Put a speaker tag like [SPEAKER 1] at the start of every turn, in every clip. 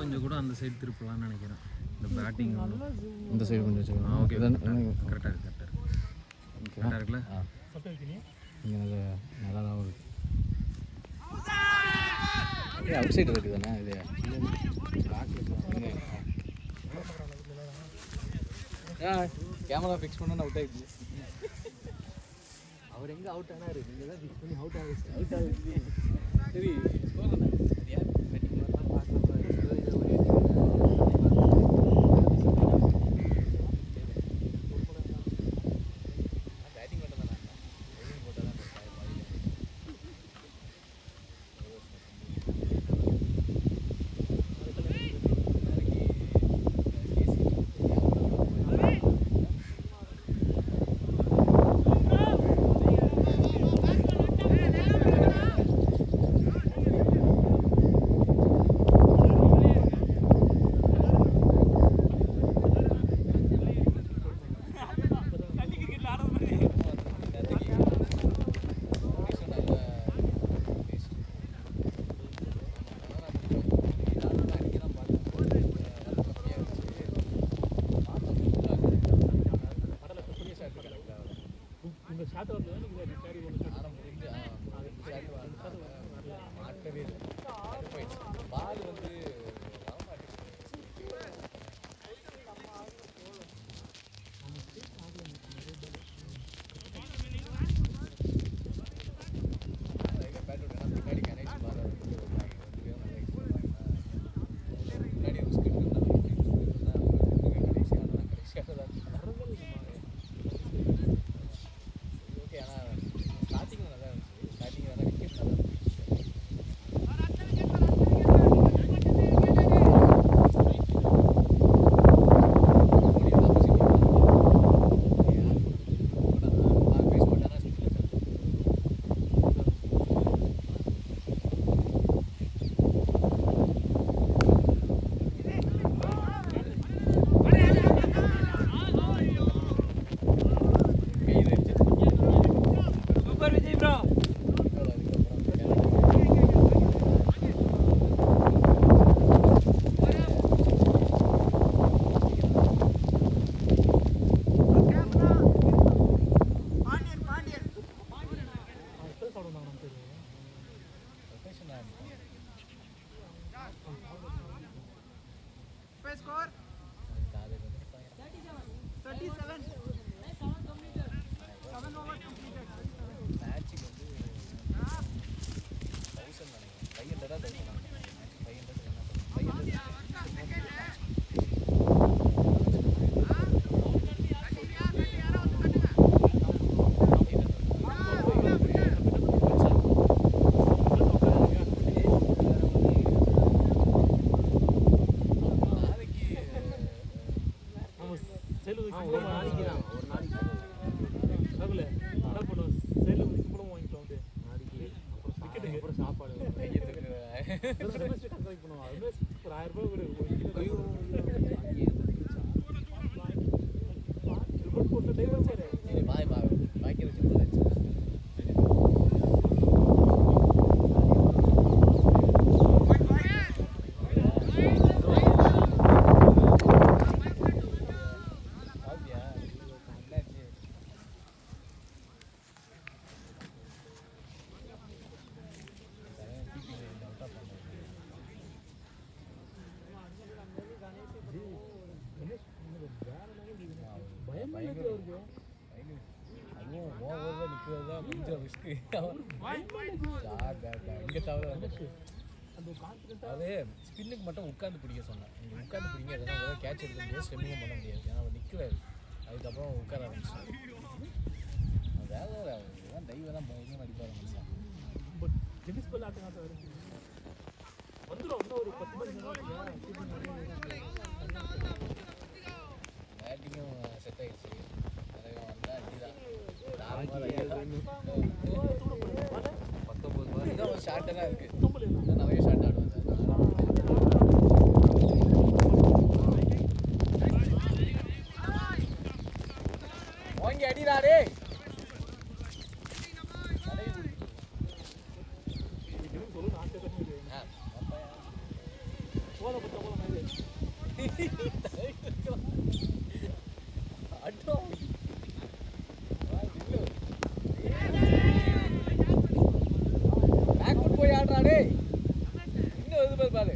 [SPEAKER 1] கொஞ்சம் கூட அந்த சைடு திருப்பலாம்னு நினைக்கிறேன். இந்த பேட்டிங்
[SPEAKER 2] இந்த சைடு கொஞ்சம் வச்சுக்கலாம்.
[SPEAKER 1] ஓகே கரெக்டாக இருக்கு கரெக்டாக இருக்குல்ல.
[SPEAKER 2] இங்கே நல்லா தான் இருக்குது. அவுட் சைடு இருக்குது தானே இது. கேமரா ஃபிக்ஸ் பண்ண அவுட் ஆகிடுச்சு. அவர் எங்கே அவுட் ஆனார்? நீங்கள் தான் ஃபிக்ஸ் பண்ணி அவுட் ஆகுது. சரி பால் வந்து
[SPEAKER 3] score 37 7 over completed
[SPEAKER 2] match வந்து 1000 நினைக்கிறேன் 500 அது ஸ்பின்னுக்கு மட்டும் உட்காந்து பிடிக்க சொன்னேன். நீங்கள் உட்காந்து பிடிங்க, எதனா ஒரு கேட்ச் எடுக்க முடியாது, ஸ்விம்மிங்கும் பண்ண முடியாது. ஏன்னா அவர் நிற்கிறாரு. அதுக்கப்புறம் உட்கார ஆரம்பிச்சிட்டாரு. வேறு இதெல்லாம் டைவ் தான் பயங்கரம் அடிப்பார் மனுஷன். பேட்டிங்கும் செட் ஆகிடுச்சு. நிறைய வந்தால் அடிதான் 19 பால் தான் ஒரு ஷார்ட்டாக இருக்குது. இன்னும் நிறைய ஷார்ட் ஆடுவாங்க. வாங்கி அடிடாரே. போல போய் ஆடுறா டேய். இன்னும் வருது பாரு பாரு.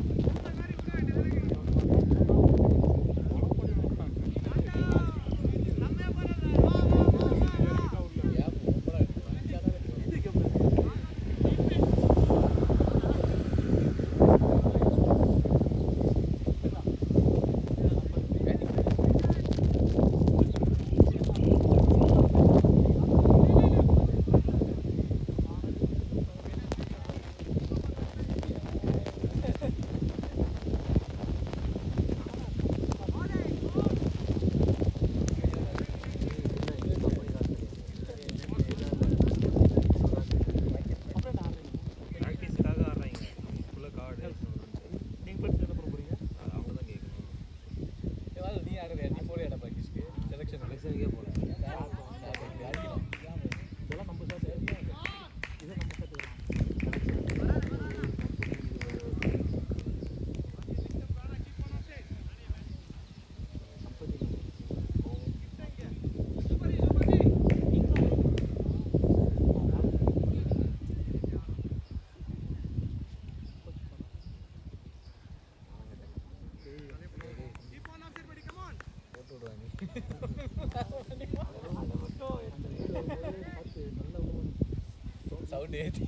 [SPEAKER 2] சவுண்ட் ஏத்தி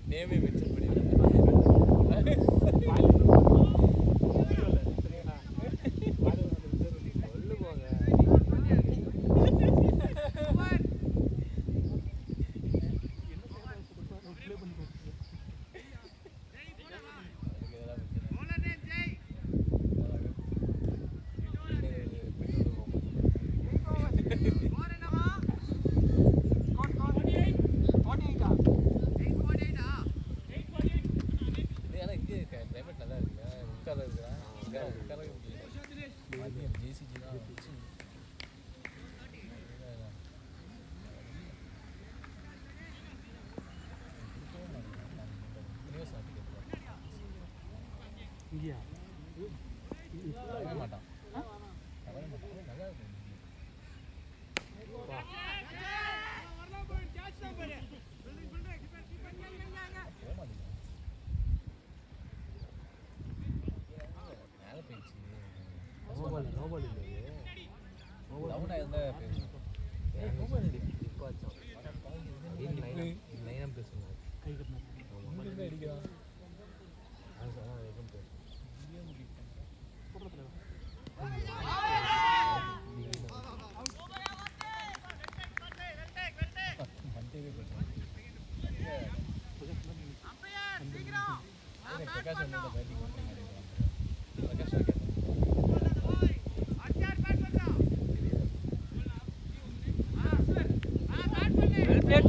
[SPEAKER 2] நேமே மென்ஷன் மாட்டான்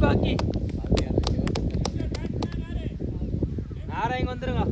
[SPEAKER 4] பாக்கி யாரா இங்க வந்துருங்க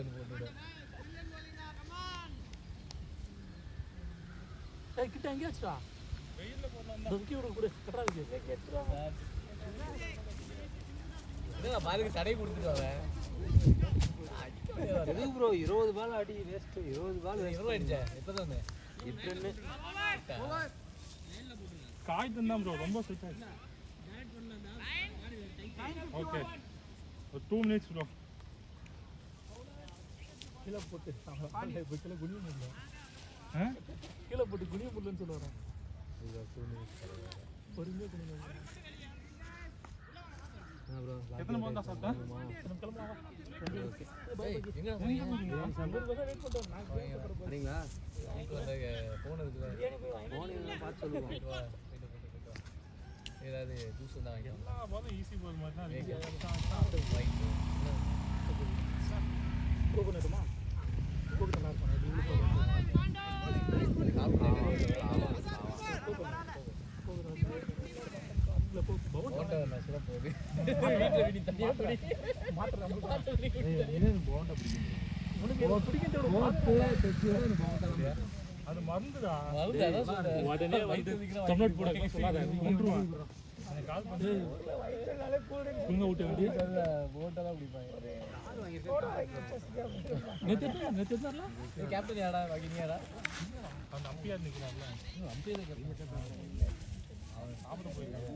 [SPEAKER 2] வந்து போட்டுவிடு.
[SPEAKER 5] கிட்ட எங்கேயாச்சுடா தூக்கி விட கூட கட்டுறாங்க.
[SPEAKER 2] இதான் பாலுக்கு தடை கொடுத்துருவாங்க.
[SPEAKER 4] எது ப்ரோ 20 பால் அடி வேஸ்ட். 20 பால்
[SPEAKER 2] 20 அடிச்சா எப்பதான்
[SPEAKER 4] இப்ப
[SPEAKER 5] காய் தான் ப்ரோ ரொம்ப ஸ்வீட் ஆயிடுச்சு. ஓகே ஒரு 2 minutes ப்ரோ. கீழே போட்டு கீழே குனிய முடியல. கீழே போட்டு குனிய முடியலன்னு சொல்ல வரேன். பொறுமையாக குனிய. எத்தனை பால் தான் சாப்பிட்டேன்? கிளம்பலாம்.
[SPEAKER 4] சரிங்களா?
[SPEAKER 2] ஃபோன் இருக்குல்ல,
[SPEAKER 4] பார்த்து சொல்லுவோம்.
[SPEAKER 2] ஏதாவது ஜூஸ் தான் வாங்கிக்கலாம்.
[SPEAKER 5] எல்லா பாலும் ஈஸி பால் மாதிரி தான். கோகோனட்டுமா? கோகோ நல்லா இருக்கும். அது மருந்துடா. உடனே வந்து கமெண்ட் போட சொல்லாத. கால் பண்ணி குங்க விட்டு வந்து
[SPEAKER 2] போட்டெல்லாம் குடிப்பாங்க.
[SPEAKER 5] நெத்து தரலாம்.
[SPEAKER 2] கேப்டன் யாரா வாங்கினியாடா?
[SPEAKER 5] அந்த அம்பியார் நிற்கிறான்ல,
[SPEAKER 2] அம்பியர்
[SPEAKER 5] அவன் சாப்பிட போயிருக்காங்க.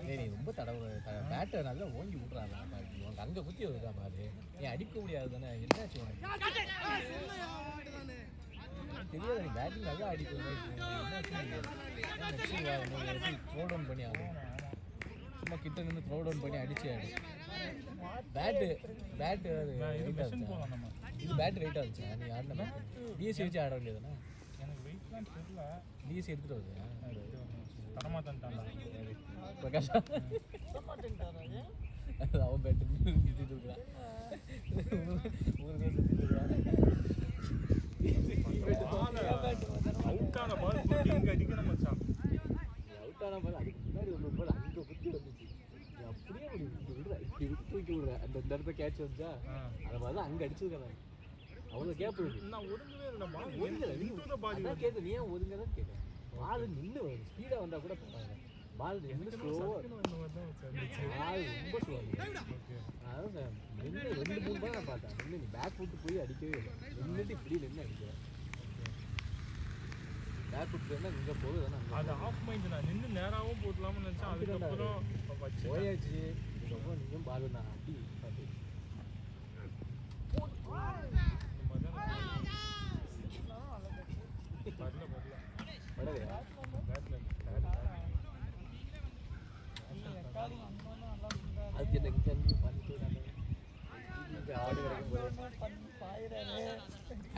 [SPEAKER 2] நீ ரொம்ப தடவை பேட்டை நல்லா ஓங்கி விட்றாங்க. உனக்கு அங்கே குத்தி வருதா பாரு, நீ அடிக்க முடியாது தானே? என்னாச்சு உனக்கு தெரியாது. நீ பேட்டிங் நல்லா அடிக்கணும். என்னாச்சு த்ரோ டவுன் பண்ணி ஆகும். சும்மா கிட்ட நின்று த்ரோ டவுன் பண்ணி அடிச்சு ஆடு. பேட்டு அது இது பேட்டு வெயிட்டாக இருந்துச்சு. நீ ஆடின டிஎஸ்சி வச்சு ஆட வேண்டியதுதானே?
[SPEAKER 5] எனக்கு வெயிட்லாம் தெரியல.
[SPEAKER 2] டிஎஸ்சி எடுத்துகிட்டு வருது
[SPEAKER 5] தரமாட்டான்ட்டான்டா
[SPEAKER 2] பிரகாஷா. அவன் பேட்டு சுற்றிட்டு இருக்கிறான்.
[SPEAKER 5] அவுட்டான பால் இங்கே அடிக்கணும் மச்சான்.
[SPEAKER 2] அவுட்டான பால் அதுக்கு முன்னாடி ஒரு பால் அங்கே குத்தி வந்துச்சு. அப்படியே தூக்கி விடுற அந்த இடத்த கேட்ச் வந்துச்சா, அந்த மாதிரி தான் அங்கே அடிச்சிருக்கிறேன். அவ்வளோ கேப் இருக்கு.
[SPEAKER 5] நான் ஒதுங்கவே இல்லைடா.
[SPEAKER 2] அதான் கேட்க நீ ஏன் ஒதுங்கதான் கேட்குறேன். பால் நின்று வரும். ஸ்பீடாக வந்தால் கூட போவாங்க. பால் நின்று ஸ்லோவாக பால் ரொம்ப ஸ்லோவாக. அதான் நின்று 2-3 பால் நான் பார்த்தேன். நின்று நீ பேக் போட்டு போய் அடிக்கவே இல்லை. நின்றுட்டு இப்படி நின்று அடிக்கிறேன். பேக் போட்டு போயிருந்தா இங்கே போகுது தானே.
[SPEAKER 5] அது ஆஃப் மைண்ட். நான் நின்று நேராகவும் போடலாம்னு நினச்சேன். அதுக்கப்புறம்
[SPEAKER 2] போயாச்சு. இதுக்கப்புறம் நீயும் பால் நான் அடி பார்த்து படலையா? அதுக்கு என்ன இங்கே பண்ணிட்டு ஆடு வரைக்கும்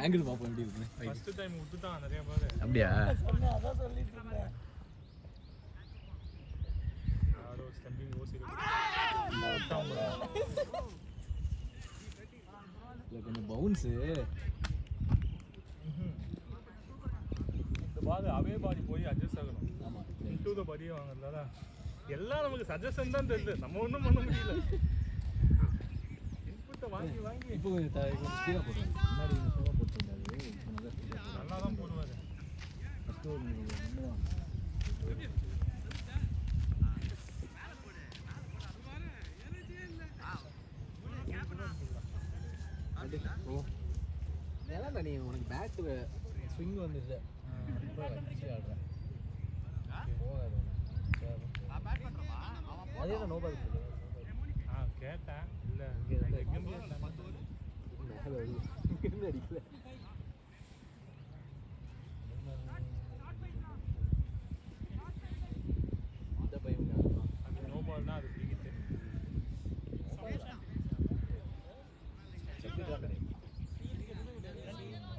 [SPEAKER 2] ஆங்கிள் பார்ப்போம் எப்படி இருக்கு.
[SPEAKER 5] ஃபர்ஸ்ட் டைம் விட்டுட்டான் நிறைய பேர்.
[SPEAKER 2] அப்படியா?
[SPEAKER 5] அதான் சொல்லிட்டு இருந்தேன். ஆடோ ஸ்டம்பிங் ஓசில
[SPEAKER 2] கொஞ்சம் பவுன்ஸு.
[SPEAKER 5] இந்த பால் அவே பாடி போய் அட்ஜஸ்ட் ஆகணும்.
[SPEAKER 2] ஆமாம்,
[SPEAKER 5] இன்டூ த பாடியே வாங்குறதால எல்லாம் நமக்கு சஜஷன் தான் தெரியுது. நம்ம ஒன்றும் பண்ண முடியல. இன்புட்டை வாங்கி
[SPEAKER 2] இப்போ கொஞ்சம் ஸ்பீடாக போடுறேன். முன்னாடி ஸ்லோவாக போட்டுருந்தாரு.
[SPEAKER 5] நல்லா தான் போடுவார்.
[SPEAKER 2] ஃபஸ்ட்டு ஒரு நல்லா நீ உனக்கு பேட்டு ஸ்விங் வந்துடுது. ரொம்ப வச்சு ஆடுறேன். போகாது. அதே தான் நோ பால்
[SPEAKER 5] கேட்டேன். இல்லை
[SPEAKER 2] இங்கேருந்து அடிக்கல. இந்த பையன்
[SPEAKER 5] அது நோ பால்னா அது பிடிக்கிட்டு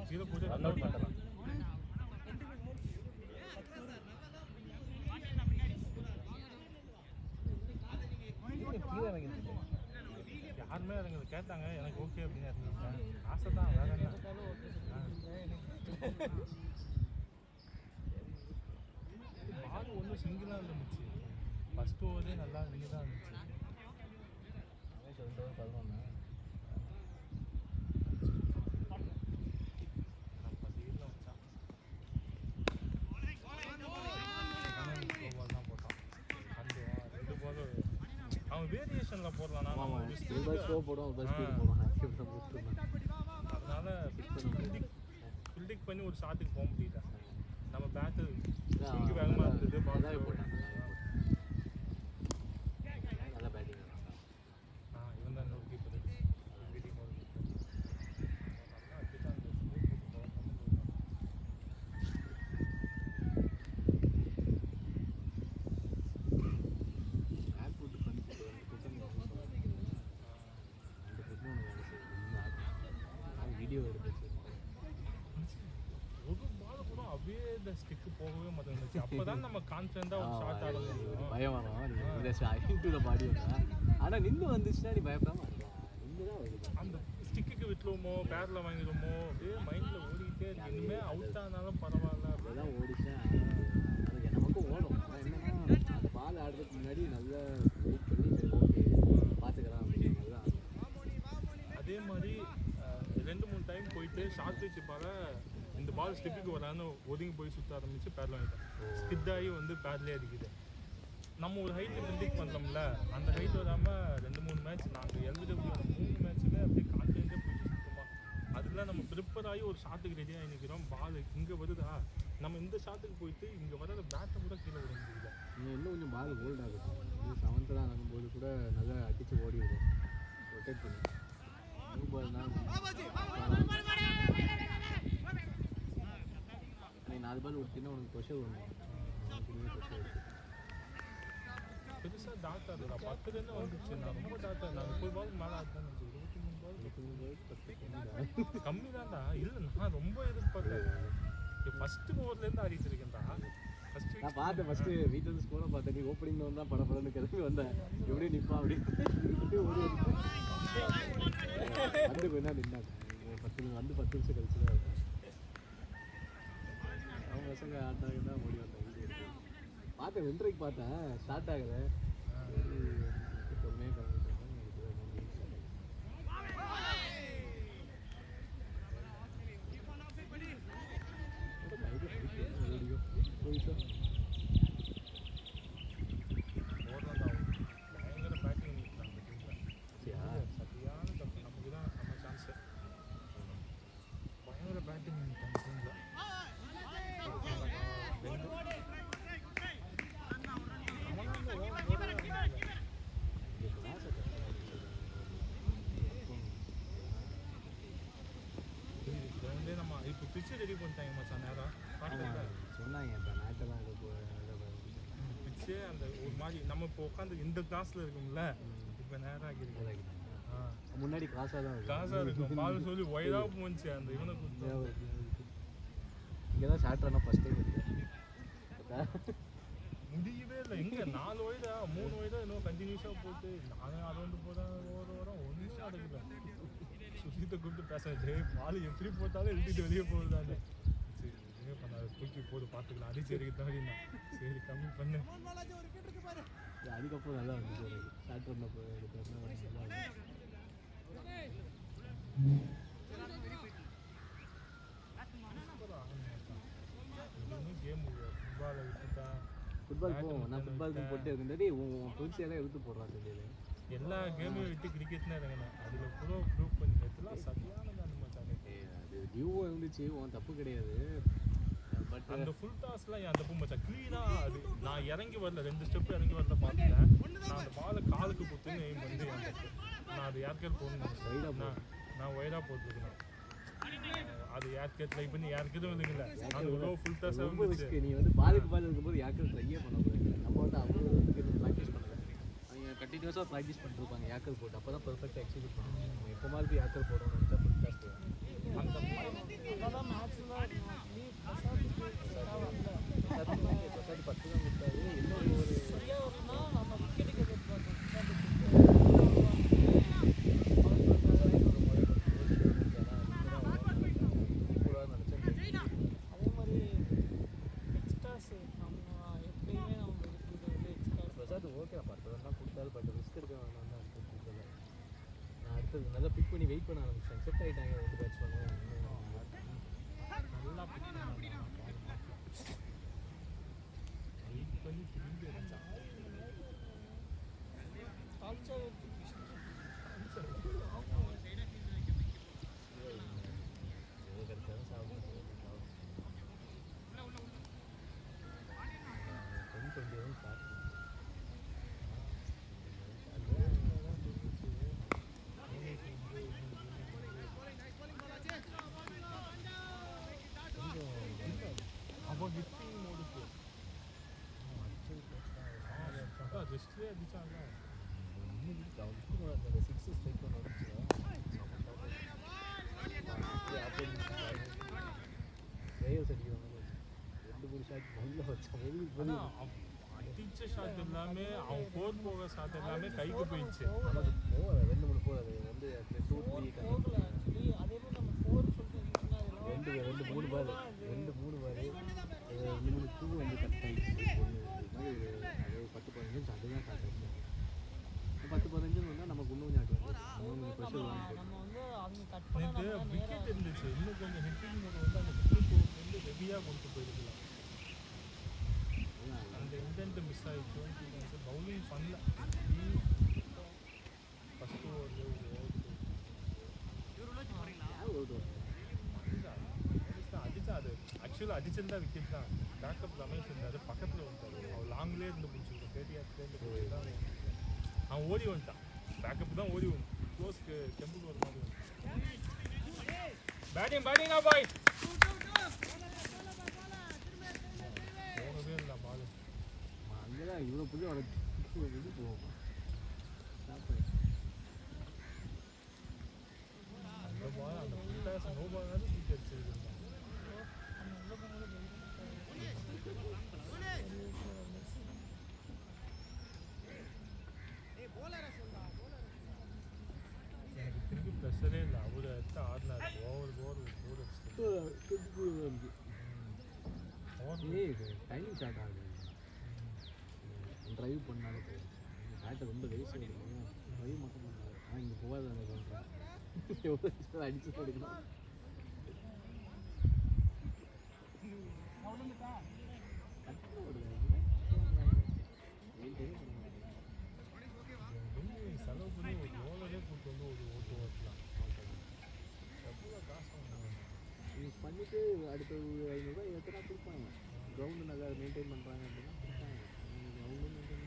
[SPEAKER 5] கீழே போட்டு ரன் அவுட் பண்ணுறான். யாருமே அதுங்களை கேட்டாங்க. எனக்கு ஓகே அப்படின்னு இருந்துட்டேன். ஆசை தான், வேற என்ன. பால் ஒன்றும் சிங்கிளாக இருந்துச்சு. ஃபஸ்ட் ஓவரே நல்லா நின்று தான் இருந்துச்சு.
[SPEAKER 2] 2 over 11
[SPEAKER 5] அவன் வேரியேஷன்ல போடலாம்
[SPEAKER 2] ஆமாம் ஒரு ஸ்லோ போடும் ஒரு ஸ்பீட் போடும்
[SPEAKER 5] அதனால பில்டிங் பண்ணி ஒரு ஷாட்டுக்கு போக முடியல நம்ம பேட்டு ஸ்விங் வேகமாக இருந்தது
[SPEAKER 2] நல்லாவே போட்டான் நல்லா பேட்டிங்
[SPEAKER 5] இவன் தான் இன்னொரு கீப்பர் வீட்டிங் ஒரு
[SPEAKER 2] ஏர்போர்ட் பண்ணி வீடியோ எடுத்து
[SPEAKER 5] ஒரு பால் கூட அப்படியே இந்த ஸ்டிக்கு போகவே மாட்டேங்குது அப்பதான் நம்ம கான்ஃபிடென்ட்டா ஒரு ஷாட் ஆட முடியும்
[SPEAKER 2] பயம் வரும் இந்த பாடி வந்தா ஆனால் நின்று வந்துச்சுன்னா நீ பயப்படாம நின்று தான் வருது
[SPEAKER 5] அந்த ஸ்டிக்குக்கு விட்டுருவோமோ பேரில் வாங்கிடுவோமோ அப்படியே மைண்டில் ஓடிக்கிட்டே இருக்கு இனிமே அவுட் ஆனாலும் பரவாயில்ல
[SPEAKER 2] அப்படிதான் ஓடிச்சேன் அது நமக்கும் ஓடும் ஆனால் என்னன்னா அந்த பால் ஆடுறதுக்கு முன்னாடி நல்லா வெயிட் பண்ணி சரி ஓகே பார்த்துக்கலாம் அப்படின்னு நல்லா
[SPEAKER 5] அதே மாதிரி 2-3 டைம் போயிட்டு ஷார்ட் பிச் பால இந்த பால் ஸ்டிக்குக்கு வரான்னு ஒதுங்கி போய் சுற்ற ஆரம்பிச்சு பேரில் வாங்கிட்டேன் ஸ்கிட் ஆகி வந்து பேர்லேயே அடிக்குது நம்ம ஒரு ஹைட்டு பில்டிங் பண்ணோம்ல அந்த ஹைட் வராமல் 2-3 மேட்ச் நாங்கள் எல்பிடபிள்யூ 3 மேட்ச்சுமே அப்படியே கான்ஃபிடென்ட்டே போயிட்டு சுத்தமாக அதில் நம்ம ப்ரிப்பேர் ஆகி ஒரு ஷாட்டுக்கு ரெடியாக நிற்கிறோம் பால் இங்கே வருதா நம்ம இந்த ஷாட்டுக்கு போயிட்டு இங்கே வர பேட்டை கூட கீழே விட முடியல
[SPEAKER 2] இன்னும் கொஞ்சம் பால் ஹோல்ட் ஆகும் இது 7th தான் ஆகும்போது கூட நல்லா அடித்து ஓடிடுவோம் ரொட்டேட் பண்ணி நியூ பால் தான் நீ 4 பால் விட்டினா உனக்கு ப்ரெஷர் வரும்
[SPEAKER 5] பெருசாக டாட் ஆகுதுடா 10 வந்துச்சு நான் ரொம்ப டாட் நான் 30 பால் மேலே ஆடுதான் 23 பால் கம்மி தான்டா இல்லை நான் ரொம்ப எதிர்பார்த்தேன் ஃபஸ்ட்டு ஓவர்லேருந்து ஆடிட்டு இருக்கேன்டா
[SPEAKER 2] நான் பார்த்தேன் ஃபஸ்ட்டு வீட்டில் இருந்து ஸ்கூலில் பார்த்தேன் நீ ஓப்பனிங் வந்தால் படப்படன்னு கிளம்பி வந்தேன் எப்படி நிற்பான் அப்படி ஓடி வந்து கொஞ்ச நேரம் நின்னாங்க 10 நிமிஷம் கழிச்சு தான் அவங்க பசங்க ஆட்டாங்கன்னா ஓடி வந்தேன் வீடியோ எடுத்து பார்த்தேன் 2:30 பார்த்தேன் ஸ்டார்ட் ஆகுது பொறுமையாக வீடியோ போயிட்டா
[SPEAKER 5] பயங்கர பேட்டிங் சரியான தப்பு நமக்கு தான் நம்ம சான்ஸு பயங்கர பேட்டிங் நம்ம இப்போ பிச்சு ரெடி பண்ணிட்டாங்க மச்சான் நேரம்
[SPEAKER 2] சொன்னாங்க இப்போ நாட்டெல்லாம்
[SPEAKER 5] பிச்சே அந்த ஒரு மாதிரி நம்ம இப்போ உட்காந்து இந்த கிளாஸில் இருக்கும்ல இப்போ நேரம் ஆகிருக்கு
[SPEAKER 2] முன்னாடி காசாக தான்
[SPEAKER 5] காசாக இருக்கும் பால் சொல்லி ஒயதாக போச்சு அந்த இவனை கொடுத்து
[SPEAKER 2] இங்கே தான் ஷார்ட்ரானா ஃபஸ்ட் டைம்
[SPEAKER 5] முடியவே இல்லை எங்கே 4 வயதா 3 வயதா இன்னும் கண்டினியூஸாக போட்டு நானும் அதை வந்து போதான் வரோம் 1 நிமிஷம் அடக்குதான் சுஜித்தை கூப்பிட்டு பேசுறேன் பால் எப்படி போட்டாலும் எழுதிட்டு வெளியே போகுதான்னு சரி எதுவுமே பண்ணாது தூக்கி போட்டு பார்த்துக்கலாம் அது சரி தான் சரி கம்மி பண்ணு
[SPEAKER 2] அதுக்கப்புறம் நல்லா வந்துச்சு ஷார்ட் பண்ண
[SPEAKER 5] கேம் ஃபுட்பாலை விட்டுட்டா
[SPEAKER 2] ஃபுட்பால் போவோம் நான் ஃபுட்பாலுக்கு போட்டு இருந்தது உன் ஃப்ரெண்ட்ஸ் எல்லாம் எடுத்து போடுறான் சொல்லி
[SPEAKER 5] எல்லா கேமையும் விட்டு கிரிக்கெட்னா இறங்கினேன் அதில் ப்ரோ ப்ரூவ் பண்ணி எல்லாம் சரியான தான் மச்சானே
[SPEAKER 2] அது டியூவோ இருந்துச்சு உன் தப்பு கிடையாது பட்
[SPEAKER 5] அந்த ஃபுல் டாஸ்லாம் என் தப்பு மச்சான் க்ளீனாக அது நான் இறங்கி வரல 2 ஸ்டெப் இறங்கி வரல பார்த்துட்டேன் நான் அந்த பாலை காலுக்கு கொடுத்துன்னு எய்ம் வந்து என் தப்பு நான் அது ஏர்கேட் போடணும் நான் ஒய்டாக போட்டுருக்கேன் அது ஏர்கேட் ட்ரை பண்ணி யாருக்கிட்டும் இல்லைங்களா அது ஒரு ஃபுல் டாஸாக இருந்துச்சு
[SPEAKER 2] நீ வந்து பாலுக்கு பால் இருக்கும்போது யாருக்கும் ட்ரையே பண்ணக்கூடாது நம்ம வந்து அவ்வளோ ப்ராக்டிஸ் பண்ணல அவங்க கண்டினியூஸாக ப்ராக்டிஸ் பண்ணிருப்பாங்க யாக்கல் போட்டு அப்போ தான் பர்ஃபெக்டாக எக்ஸிக்யூட் பண்ணுவாங்க நம்ம எப்போ மாதிரி யாக்கல் போடணும்னு நினச்சா ஃபுல் டாஸ்
[SPEAKER 5] அந்த
[SPEAKER 3] அதான் மேட்ச்சில்
[SPEAKER 2] பிரசாத் 10 தான் கொடுத்தாரு இன்னொரு ஒரு
[SPEAKER 3] சரியாக வரும்னா நம்ம விக்கெட்டுக்கு அதே மாதிரி எக்ஸ்ட்ராஸ் நம்ம எப்பயுமே நம்ம எக்ஸ்ட்ரா
[SPEAKER 2] பிரசாத் ஓகே 10 தான் கொடுத்தாரு பட் ரிஸ்க் எடுக்க வேணாம் தான் கொடுத்தது அதை பிக் பண்ணி வெயிட் பண்ண ஆரம்பிச்சாங்க. செட் ஆகிட்டாங்க 2 பேட்ஸ்மேனும்.
[SPEAKER 5] நல்லா பிக் பண்ணாங்க. வெயிட் பண்ணி திரும்பி அடிச்சான்.
[SPEAKER 3] தால்ச்சா எடுத்து
[SPEAKER 2] எது கிடைச்சாலும் சாப்பிட்டு 10-20 சாப்பிட்டு
[SPEAKER 5] அவன் ஹிட்டிங் மோடுக்கு அதான் ஜஸ்ட்லேயே அடிச்சாங்க.
[SPEAKER 2] அந்த 6 ஸ்ட்ரைக் பண்ண வந்துச்சு. ட்ரைவர்ஸ் அடிக்கிறாங்க. 2-3 ஷாட் நல்ல வச்சா
[SPEAKER 5] அடிச்ச ஷாட் எல்லாமே அவன் 4 போக ஷாட் எல்லாமே கைக்கு போயிடுச்சு.
[SPEAKER 2] 2-3 4 அது வந்து 2-3
[SPEAKER 3] போகல ஆக்சுவலி. அதே மாதிரி நம்ம 4 சொல்லிட்டு இருந்துச்சுன்னா அதெல்லாம்
[SPEAKER 2] 2-3 பால் 2-3 பால் 2-3 டூ வந்து கட் ஆகிடுச்சு. அது 10-15 அதுதான் காட்டு. 10-15 வந்தால் நமக்கு இன்னும் கொஞ்சம் ப்ரெஷர்
[SPEAKER 3] நம்ம வந்து அவங்க கட்
[SPEAKER 5] எனக்கு
[SPEAKER 3] பண்ணா
[SPEAKER 5] விக்கெட் இருந்துச்சு. இன்னும் கொஞ்சம் ஹிட்டிங் மோடு வந்து அந்த விக்கெட் வந்து ஹெவியாக கொண்டு போயிருக்கலாம். அந்த இன்டென்ட் மிஸ் ஆகிடுச்சு. பவுலிங் பண்ணல. ஃபஸ்ட்டு ஓவர் அடிச்சா அது ஆக்சுவலாக அடிச்சிருந்தா விக்கெட் தான். பேக்கப் ரமேஷ் இருந்தார், பக்கத்தில் வந்துட்டார். அவன் லாங்லேயே இருந்து பிடிச்சிருக்கோம். 30 yardsலேருந்து பிடிச்சிருந்தான். அவன் ஓடி வந்துட்டான். பேக்கப் தான் ஓடி வந்து க்ளோஸ்க்கு டெம்பிள் ஒரு மாதிரி பேட்டிங் பாய் போகவே இல்லை பால்.
[SPEAKER 2] அங்கே தான் இவ்வளோ புள்ளி வளர்ச்சி போகும்.
[SPEAKER 5] அந்த பால் அந்த புல்லாஸ் நோ பால் தூக்கி அடிச்சிருக்காங்க. எனக்கு திரும்பி ப்ரெஷரே இல்லை. அவர் எடுத்து ஆடினார். ஓவர்
[SPEAKER 2] டைமிங் ஷாட் ஆகுது. ட்ரைவ் பண்ணாலே போதும். பேட்டை ரொம்ப ரைஸ் ஆகிடுங்க. ட்ரைவ் மட்டும் பண்ணாது. ஆனால் இங்கே போகாது அந்த பண்ணுறேன். எவ்வளோ அடிச்சு போடுக்கணும்.
[SPEAKER 5] செலவு பண்ணி ஒரு ஓவரே கூட்டு வந்து ஒரு ஓட்டு ஓட்டலாம். எவ்வளோ காசு வாங்குவாங்க.
[SPEAKER 2] யூஸ் பண்ணிவிட்டு அடுத்த ஒரு 500 ரூபாய் எத்தனை கொடுப்பாங்க. கிரவுண்டு நல்லா மெயின்டைன் பண்ணுறாங்க அப்படின்னா கொடுப்பாங்க. கிரவுண்டு மெயின்டைன்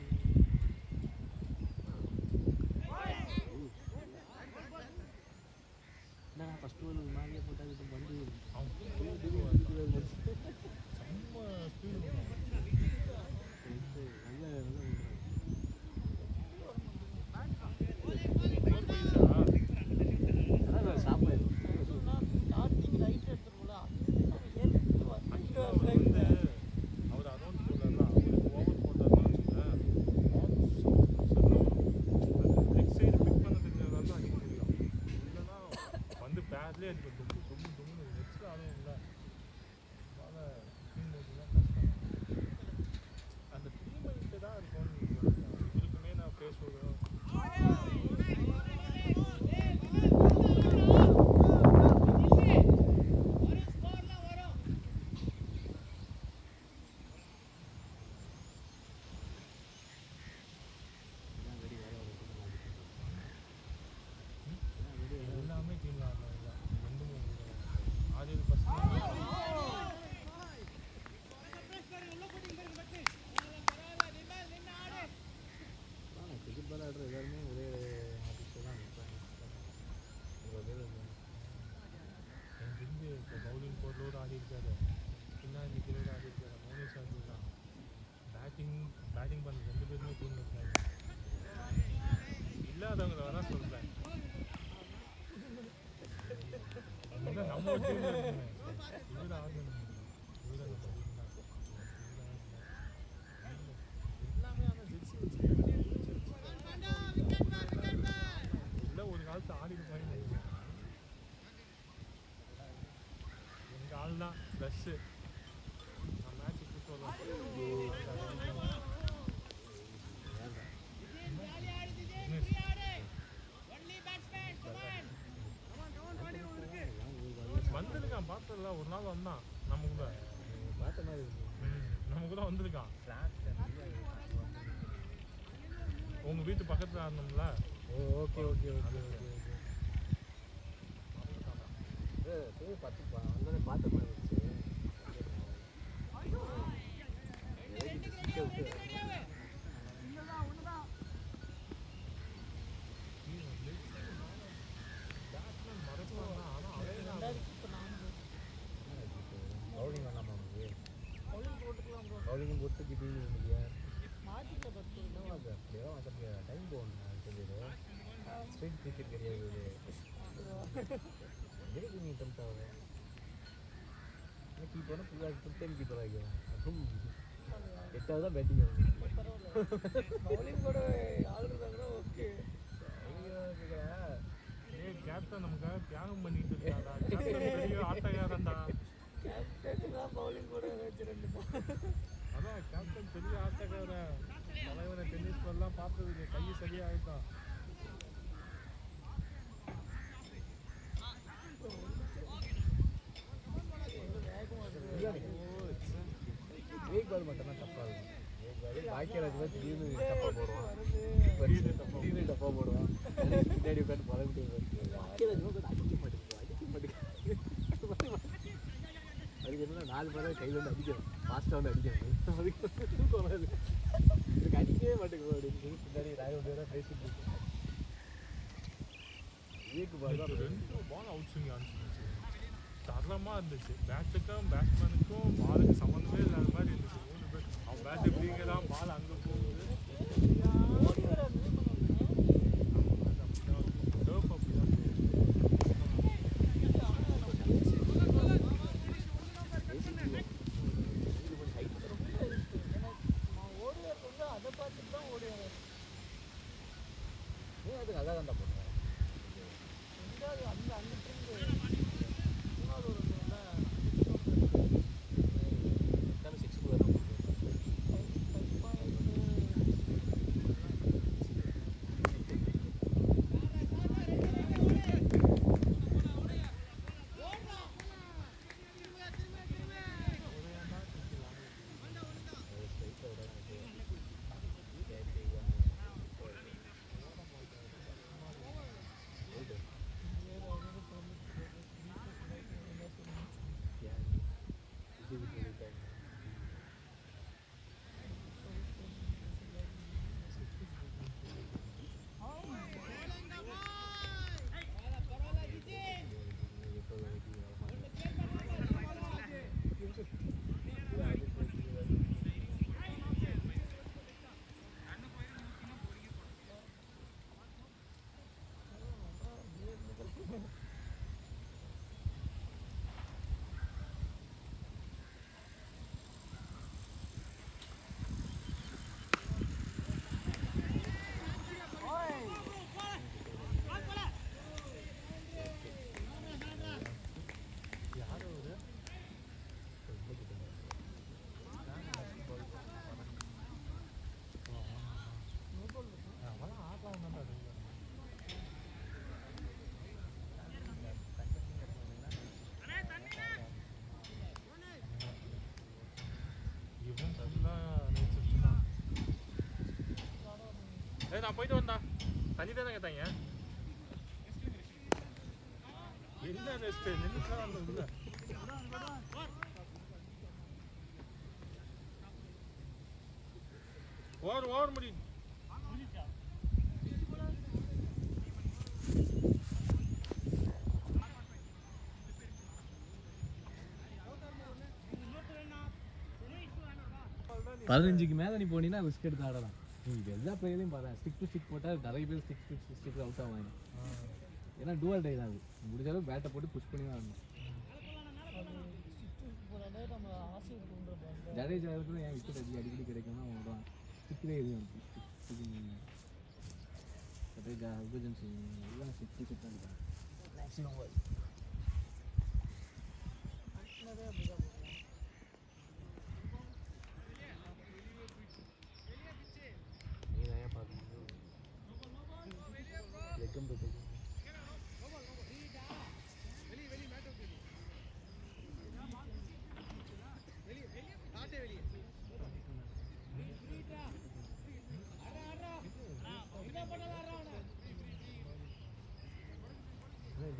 [SPEAKER 2] என்ன ஃபஸ்ட்டு ஒரு மாதிரியே போட்டால் இப்போ வண்டி
[SPEAKER 5] அவன்
[SPEAKER 2] செம்ம ஸ்பீடு நல்ல நல்ல அதான் ஸ்டாப் ஆயிடும்.
[SPEAKER 3] ஸ்டார்டிங் ரைட் எடுத்துருக்கோம்ல
[SPEAKER 5] வந்து அவர் அரௌண்ட் போட்டார்னா அவருக்கு ஓவர் போட்டார்னா வச்சுக்கோங்க லெக் சைடு பிக் பண்ண தெரிஞ்சதால தான் அடிக்க முடியும். இல்லைன்னா வந்து பேர்லேயே அடிக்க தும்முன்னு நெக்ஸ்ட் ஆடும் இல்லை. அதனால் டீம் தான் கஷ்டம். அந்த டீம் மைண்டு தான் இருக்கும்னு இவருக்குமே நான் பேசுவேன். எல்லாமே டீம் ஆடலாம். 2-3 ஆடியது பசங்க
[SPEAKER 2] கிரிக்கெட் பால் ஆடுற எல்லாருமே ஒரே ஆஃபீஸில் தான் நிற்பாங்க. இவ்வளோ பேர்
[SPEAKER 5] என் தெரிஞ்சு இப்போ பவுலிங் போடுறோடு ஆடி இருக்காரு. பின்னாடி நிற்கிறோடு ஆடி இருக்காரு. மோனிஷ் ஆடி தான் பேட்டிங் பண்ண 2 பேருமே டீமில் இருக்காங்க. இல்லாதவங்களை வேணால் சொல்கிறேன். நம்ம டீமில் இருக்குங்க. இவர் ஆடணும். இவர் அந்த பவுலிங் தான் எல்லாமே. ஆனால் ஜெர்சி இல்லை ஒரு காலத்து ஆடிருப்பாங்க. எங்கள் ஆள் தான் ப்ளஸ்ஸு. நான் மேட்ச்சுக்கு சொல்லுவேன். பார்த்தல ஒரு நாள் வந்தான் நம்ம கூட.
[SPEAKER 2] பார்த்த மாதிரி இருக்கு.
[SPEAKER 5] நம்ம கூட வந்திருக்கான்.
[SPEAKER 2] ஃப்ளாட்
[SPEAKER 5] உங்கள் வீட்டு பக்கத்தில் ஆடணும்ல.
[SPEAKER 2] Okay okay okay okay okay. போய் பார்த்துப்பா வந்தோடனே பார்த்த மாதிரி இருந்துச்சு. பவுலிங் வேணாமா உங்களுக்கு? பவுலிங்கும் போட்டு திடீர்னு இருந்துச்சு. என்னவா அது அப்படியெல்லாம் மாற்ற முடியாது. டைம் போகணும் சொல்லிடு. ஸ்ட்ரீட் கிரிக்கெட் கிடையாது இது. எதுக்கு நீ டெம்ட் ஆகுது? கீப்பர்னா ஃபுல்லாக ஃபுல் டைம் கீப்பர் ஆகிக்கும். அப்புறம் 8வது தான் பேட்டிங் ஆகும்.
[SPEAKER 3] பவுலிங் கூட ஆளுநர் ஓகே.
[SPEAKER 5] கேப்டன் நமக்காக தியாகம் பண்ணிட்டு இருக்காடா. பெரிய ஆட்டக்காரன்டா.
[SPEAKER 3] கேப்டன் தான் பவுலிங் கூட வச்சு 2
[SPEAKER 5] அதான் கேப்டன் பெரிய ஆட்டக்காரன். தலைவனை டென்னிஸ் பால்லாம் பார்த்தது கை சரியாயிட்டான்.
[SPEAKER 2] வேக் பால் மட்டும் தான் தப்பாக இருக்கும். வேக் பால் பாக்கியராஜ் மாதிரி திடீர்னு தப்பாக போடுவான். திடீர்னு தப்பாக போடுவான். பின்னாடி உட்காந்து பழகிட்டு பாக்கியராஜ் அடிக்க மாட்டேங்குது. அதுக்கு என்ன 4 பேரை கையில் வந்து அடிக்கணும். ஃபாஸ்ட்டாக வந்து அடிக்கணும். அதுக்கு தூக்கம் வராது. இதுக்கு அடிக்கவே மாட்டேங்குது அப்படின்னு சொல்லி பின்னாடி ராயவண்டியாக தான் பேசிட்டு இருக்கேன். வேக் பால் தான்
[SPEAKER 5] 2 பால் அவுட் ஸ்விங் ஆனிச்சு. தரமாக இருந்துச்சு. பேட்டுக்கும் பேட்ஸ்மேனுக்கும் பாலுக்கு சம்மந்தமே இல்லாத மாதிரி இருந்துச்சு. 3 பேர் அவன் பேட் எப்படிங்கிறான், பால் அங்கே போகுது. டர்ஃப் அப்படிதான்
[SPEAKER 3] ஓடுவார் வந்து அதை பார்த்துட்டு தான் ஓடுவார்.
[SPEAKER 2] அதுக்கு அதான் தான் போடுறேன்.
[SPEAKER 3] எங்காவது அந்த அந்த ட்ரிங்கு 3வது ஒரு
[SPEAKER 2] எல்லாமே 6 கூட தான் போடுறேன்.
[SPEAKER 5] நான் போயிட்டு வந்தா தண்ணி தானே கேட்டாங்க. என்ன ரெஸ்ட் நின்று உள்ள ஓவர் முடியும்.
[SPEAKER 2] பதினஞ்சுக்கு மேலே நீ போனீங்கன்னா ரிஸ்க் எடுத்து ஆடலாம். நீங்கள் எல்லா பிளேயரையும் பாரு, ஸ்டிக் டு ஸ்டிக் போட்டால் நிறைய பேர் ஸ்டிக் அவுட் ஆவாங்க. ஏன்னா டூவல் டை தான் அது. முடிஞ்ச அளவு பேட்டை போட்டு புஷ் பண்ணி தான் ஆடணும்.
[SPEAKER 3] நம்ம ஆசை பண்ணுறோம்.
[SPEAKER 2] ஜடேஜா கூட ஏன் விக்கெட் அடிக்கடி கிடைக்கும்னா அவங்க தான் ஸ்டிக்லேயே எதுவும் ஜடேஜா ஹர்பஜன் சிங் எல்லாம் ஸ்டிக் தான் இருக்காங்க மேக்ஸிமம். நீ தான் ஏன் பார்க்கணும் லெக்கம் போட்டு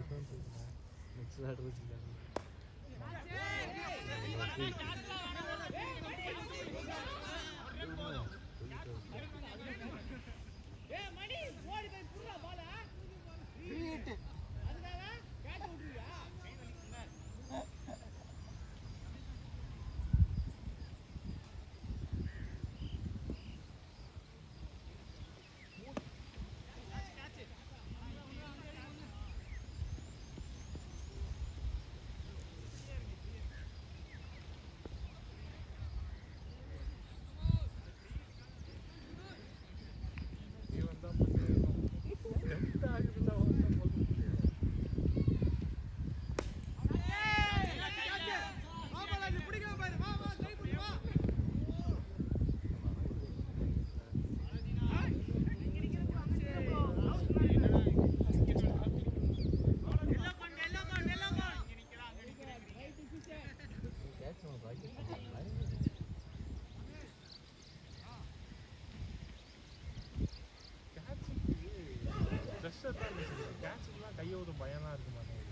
[SPEAKER 4] நெக்ஸ்ட் ஆர்டர் வச்சுருக்காங்க.
[SPEAKER 5] இவன் தான் டென்த் ஆகுதுல வந்து போகுது.
[SPEAKER 4] கேட்ச் நம்ம ப்ராக்டிஸ் பண்ணலாம்.
[SPEAKER 5] ப்ரெஷர் தான் இருந்துச்சு. கேட்சுக்குலாம் கையோட பயம்லாம் இருக்க மாட்டேங்குது.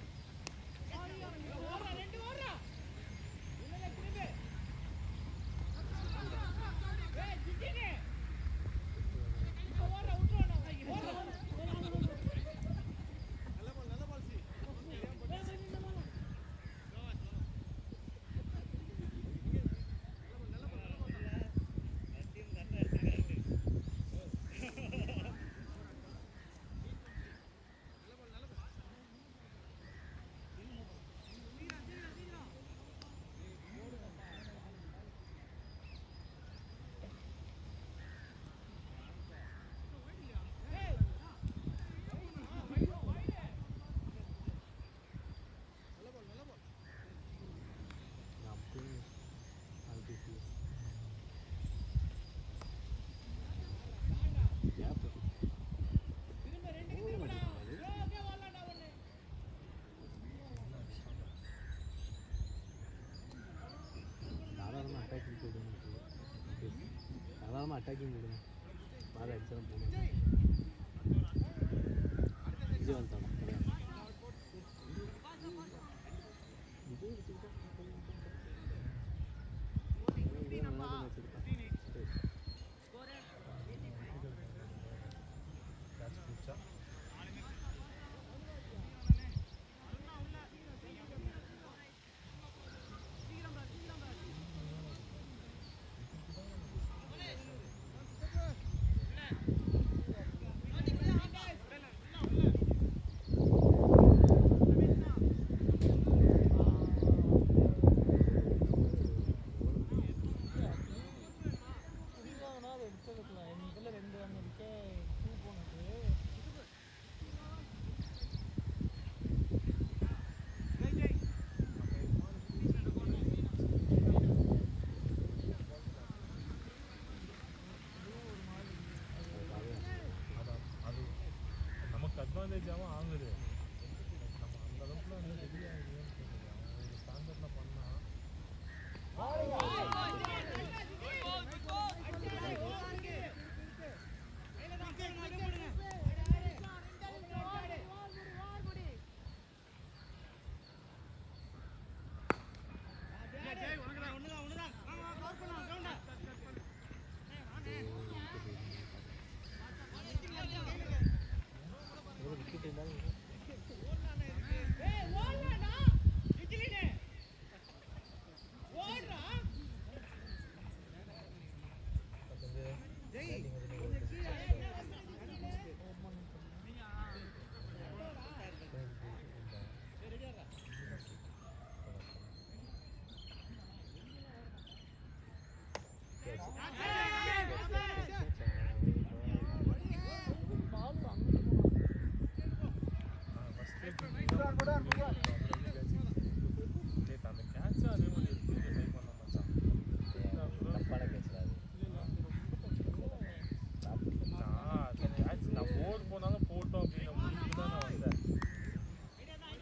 [SPEAKER 4] தாராளமாக அட்டாக்கிங் போடுங்க. தாராளமாக அட்டாக்கிங் போடுங்க. பால் அடிச்சாலும் போடுங்க. விஜய் வந்துட்டான்.
[SPEAKER 5] கேட்ச் பிடிச்சா
[SPEAKER 3] எடுத்துக்கலாம். எங்கள் இதில் 2 ரன் இருக்கே 2 போனது.
[SPEAKER 5] அது நமக்கு அட்வான்டேஜாகவும் ஆகுது. நம்ம அந்த அளவுக்கு வந்து ரெடி ஆகுதுன்னு சொல்லுது. அவன் ஒரு ஸ்டாண்டர்டில் பண்ணால்
[SPEAKER 4] விக்கெட் இருந்தாலும் அந்த கேட்சும் அதே மாதிரி இருக்கு. ட்ரை பண்ண மச்சான்.
[SPEAKER 2] தப்பான கேட்ச்சாது.
[SPEAKER 5] நான் போர்டு போனாலும் போட்டோம் அப்படிங்கிற முடிவுக்கு தான் நான் வந்தேன்.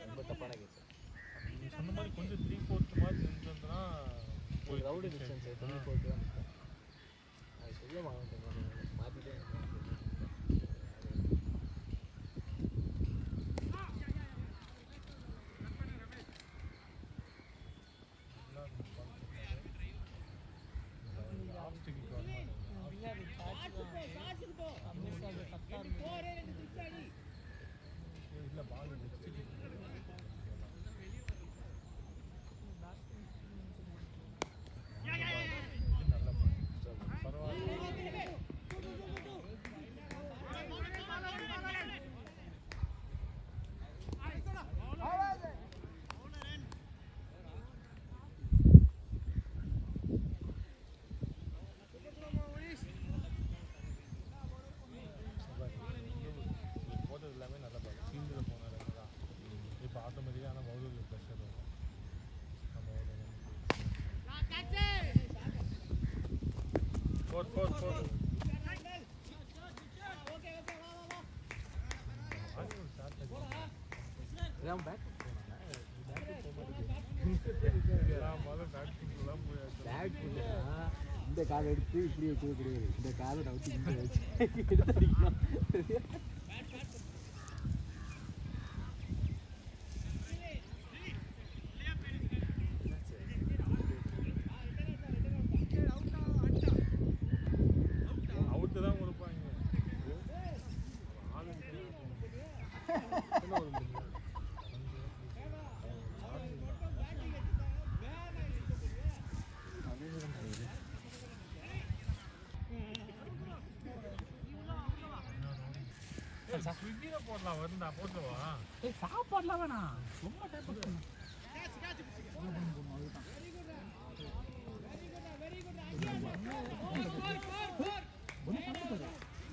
[SPEAKER 2] ரொம்ப தப்பான கேட்ச்.
[SPEAKER 5] நீ சொன்ன மாதிரி கொஞ்சம் 3/4 மாதிரி இருந்ததுன்னா
[SPEAKER 2] ஒரு ரவுடி டிஸ்டன்ஸ் 24 தான் நிற்கும். அது சொல்ல மாட்டேன் மாற்றிட்டே
[SPEAKER 5] 4
[SPEAKER 2] இதான் பேக் பேக் இந்த காலை எடுத்து இப்படி வைக்க கிடையாது இந்த காலை நவுத்தி இங்கே வச்சு எடுத்து அடிக்கலாம்
[SPEAKER 5] அவுட்டு தான் கொடுப்பாங்க ஸ்விக்கில போடலாம் வருண்டா போட்டுவா
[SPEAKER 3] சாப்பாடுலாம் வேணாம் ரொம்ப டைப் பண்ணு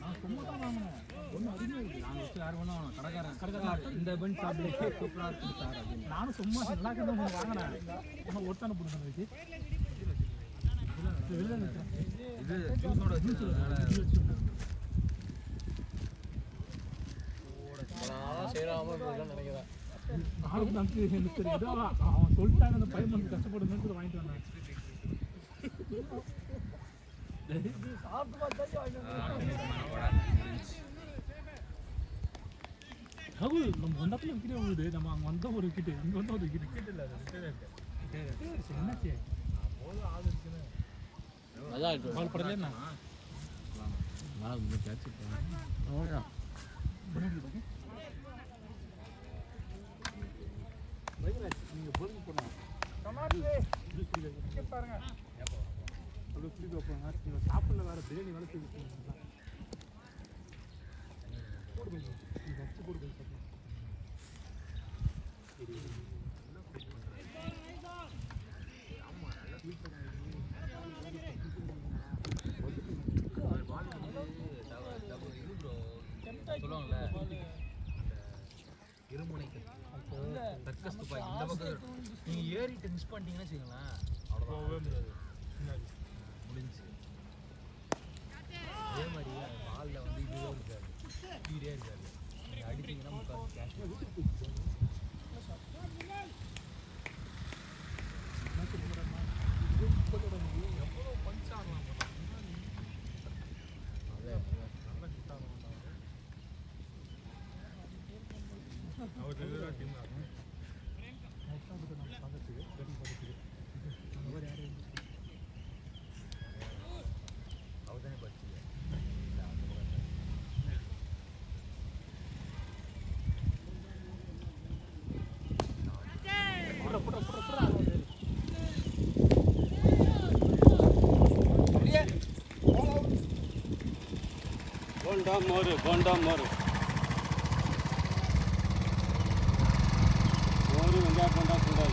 [SPEAKER 3] நான் சும்மா தான் வாங்கினேன் ஒன்றும் அதிகமாக இல்லை நாங்கள் வச்சு யாரும் ஒன்றும் வாங்கணும் கடைக்காரன் இந்த பெண் சாப்பிட்டு சூப்பராக இருக்கும் சார் அப்படின்னு நானும் சும்மா நல்லா கிட்ட ஒன்று வாங்கினேன் ஆனால் ஒருத்தான போட்டு வச்சு
[SPEAKER 1] இது ஜூஸோட
[SPEAKER 2] நினைக்கிறேன்
[SPEAKER 3] நானும் நமக்கு எனக்கு தெரியுது அவன் சொல்லிட்டாங்க அந்த பையன் வந்து கஷ்டப்படுதுன்னு வாங்கிட்டு வந்தேன் ராகுல் நம்ம வந்தத்துல விக்கெட் விழுது நம்ம அங்கே வந்த ஒரு விக்கெட் இங்கே வந்த ஒரு விக்கெட் இல்லை என்னாச்சு பால் படல என்ன நீங்கள் போலிங் போடணும் பாருங்க அப்படி இப்படி வைப்பாங்க நீங்கள் சாப்பிடல வேறு பிரியாணி வேலை செய்து போடு நீ ஃபஸ்ட்டு போடு
[SPEAKER 1] சொல்லுவாங்கல்ல இருமுனைக்கு தக்கஸ் துப்பாக்கி இந்த பக்கம் நீங்கள் ஏறிட்டு மிஸ் பண்ணிட்டீங்கன்னா வச்சுக்கோங்களேன் அவ்வளோதான் முடிஞ்சு அதே மாதிரி பாலில் வந்து இதுவே இருக்காது ஸ்பீடே இருக்காது நீங்கள் அடித்தீங்கன்னா முக்கால் கேஷ் எவ்வளோ பஞ்ச் ஆகலாம் அவர் டீம் ஆகும் அவர் தானே படிச்சு
[SPEAKER 4] Gonda Moru. Moru enggak Gonda Sundal.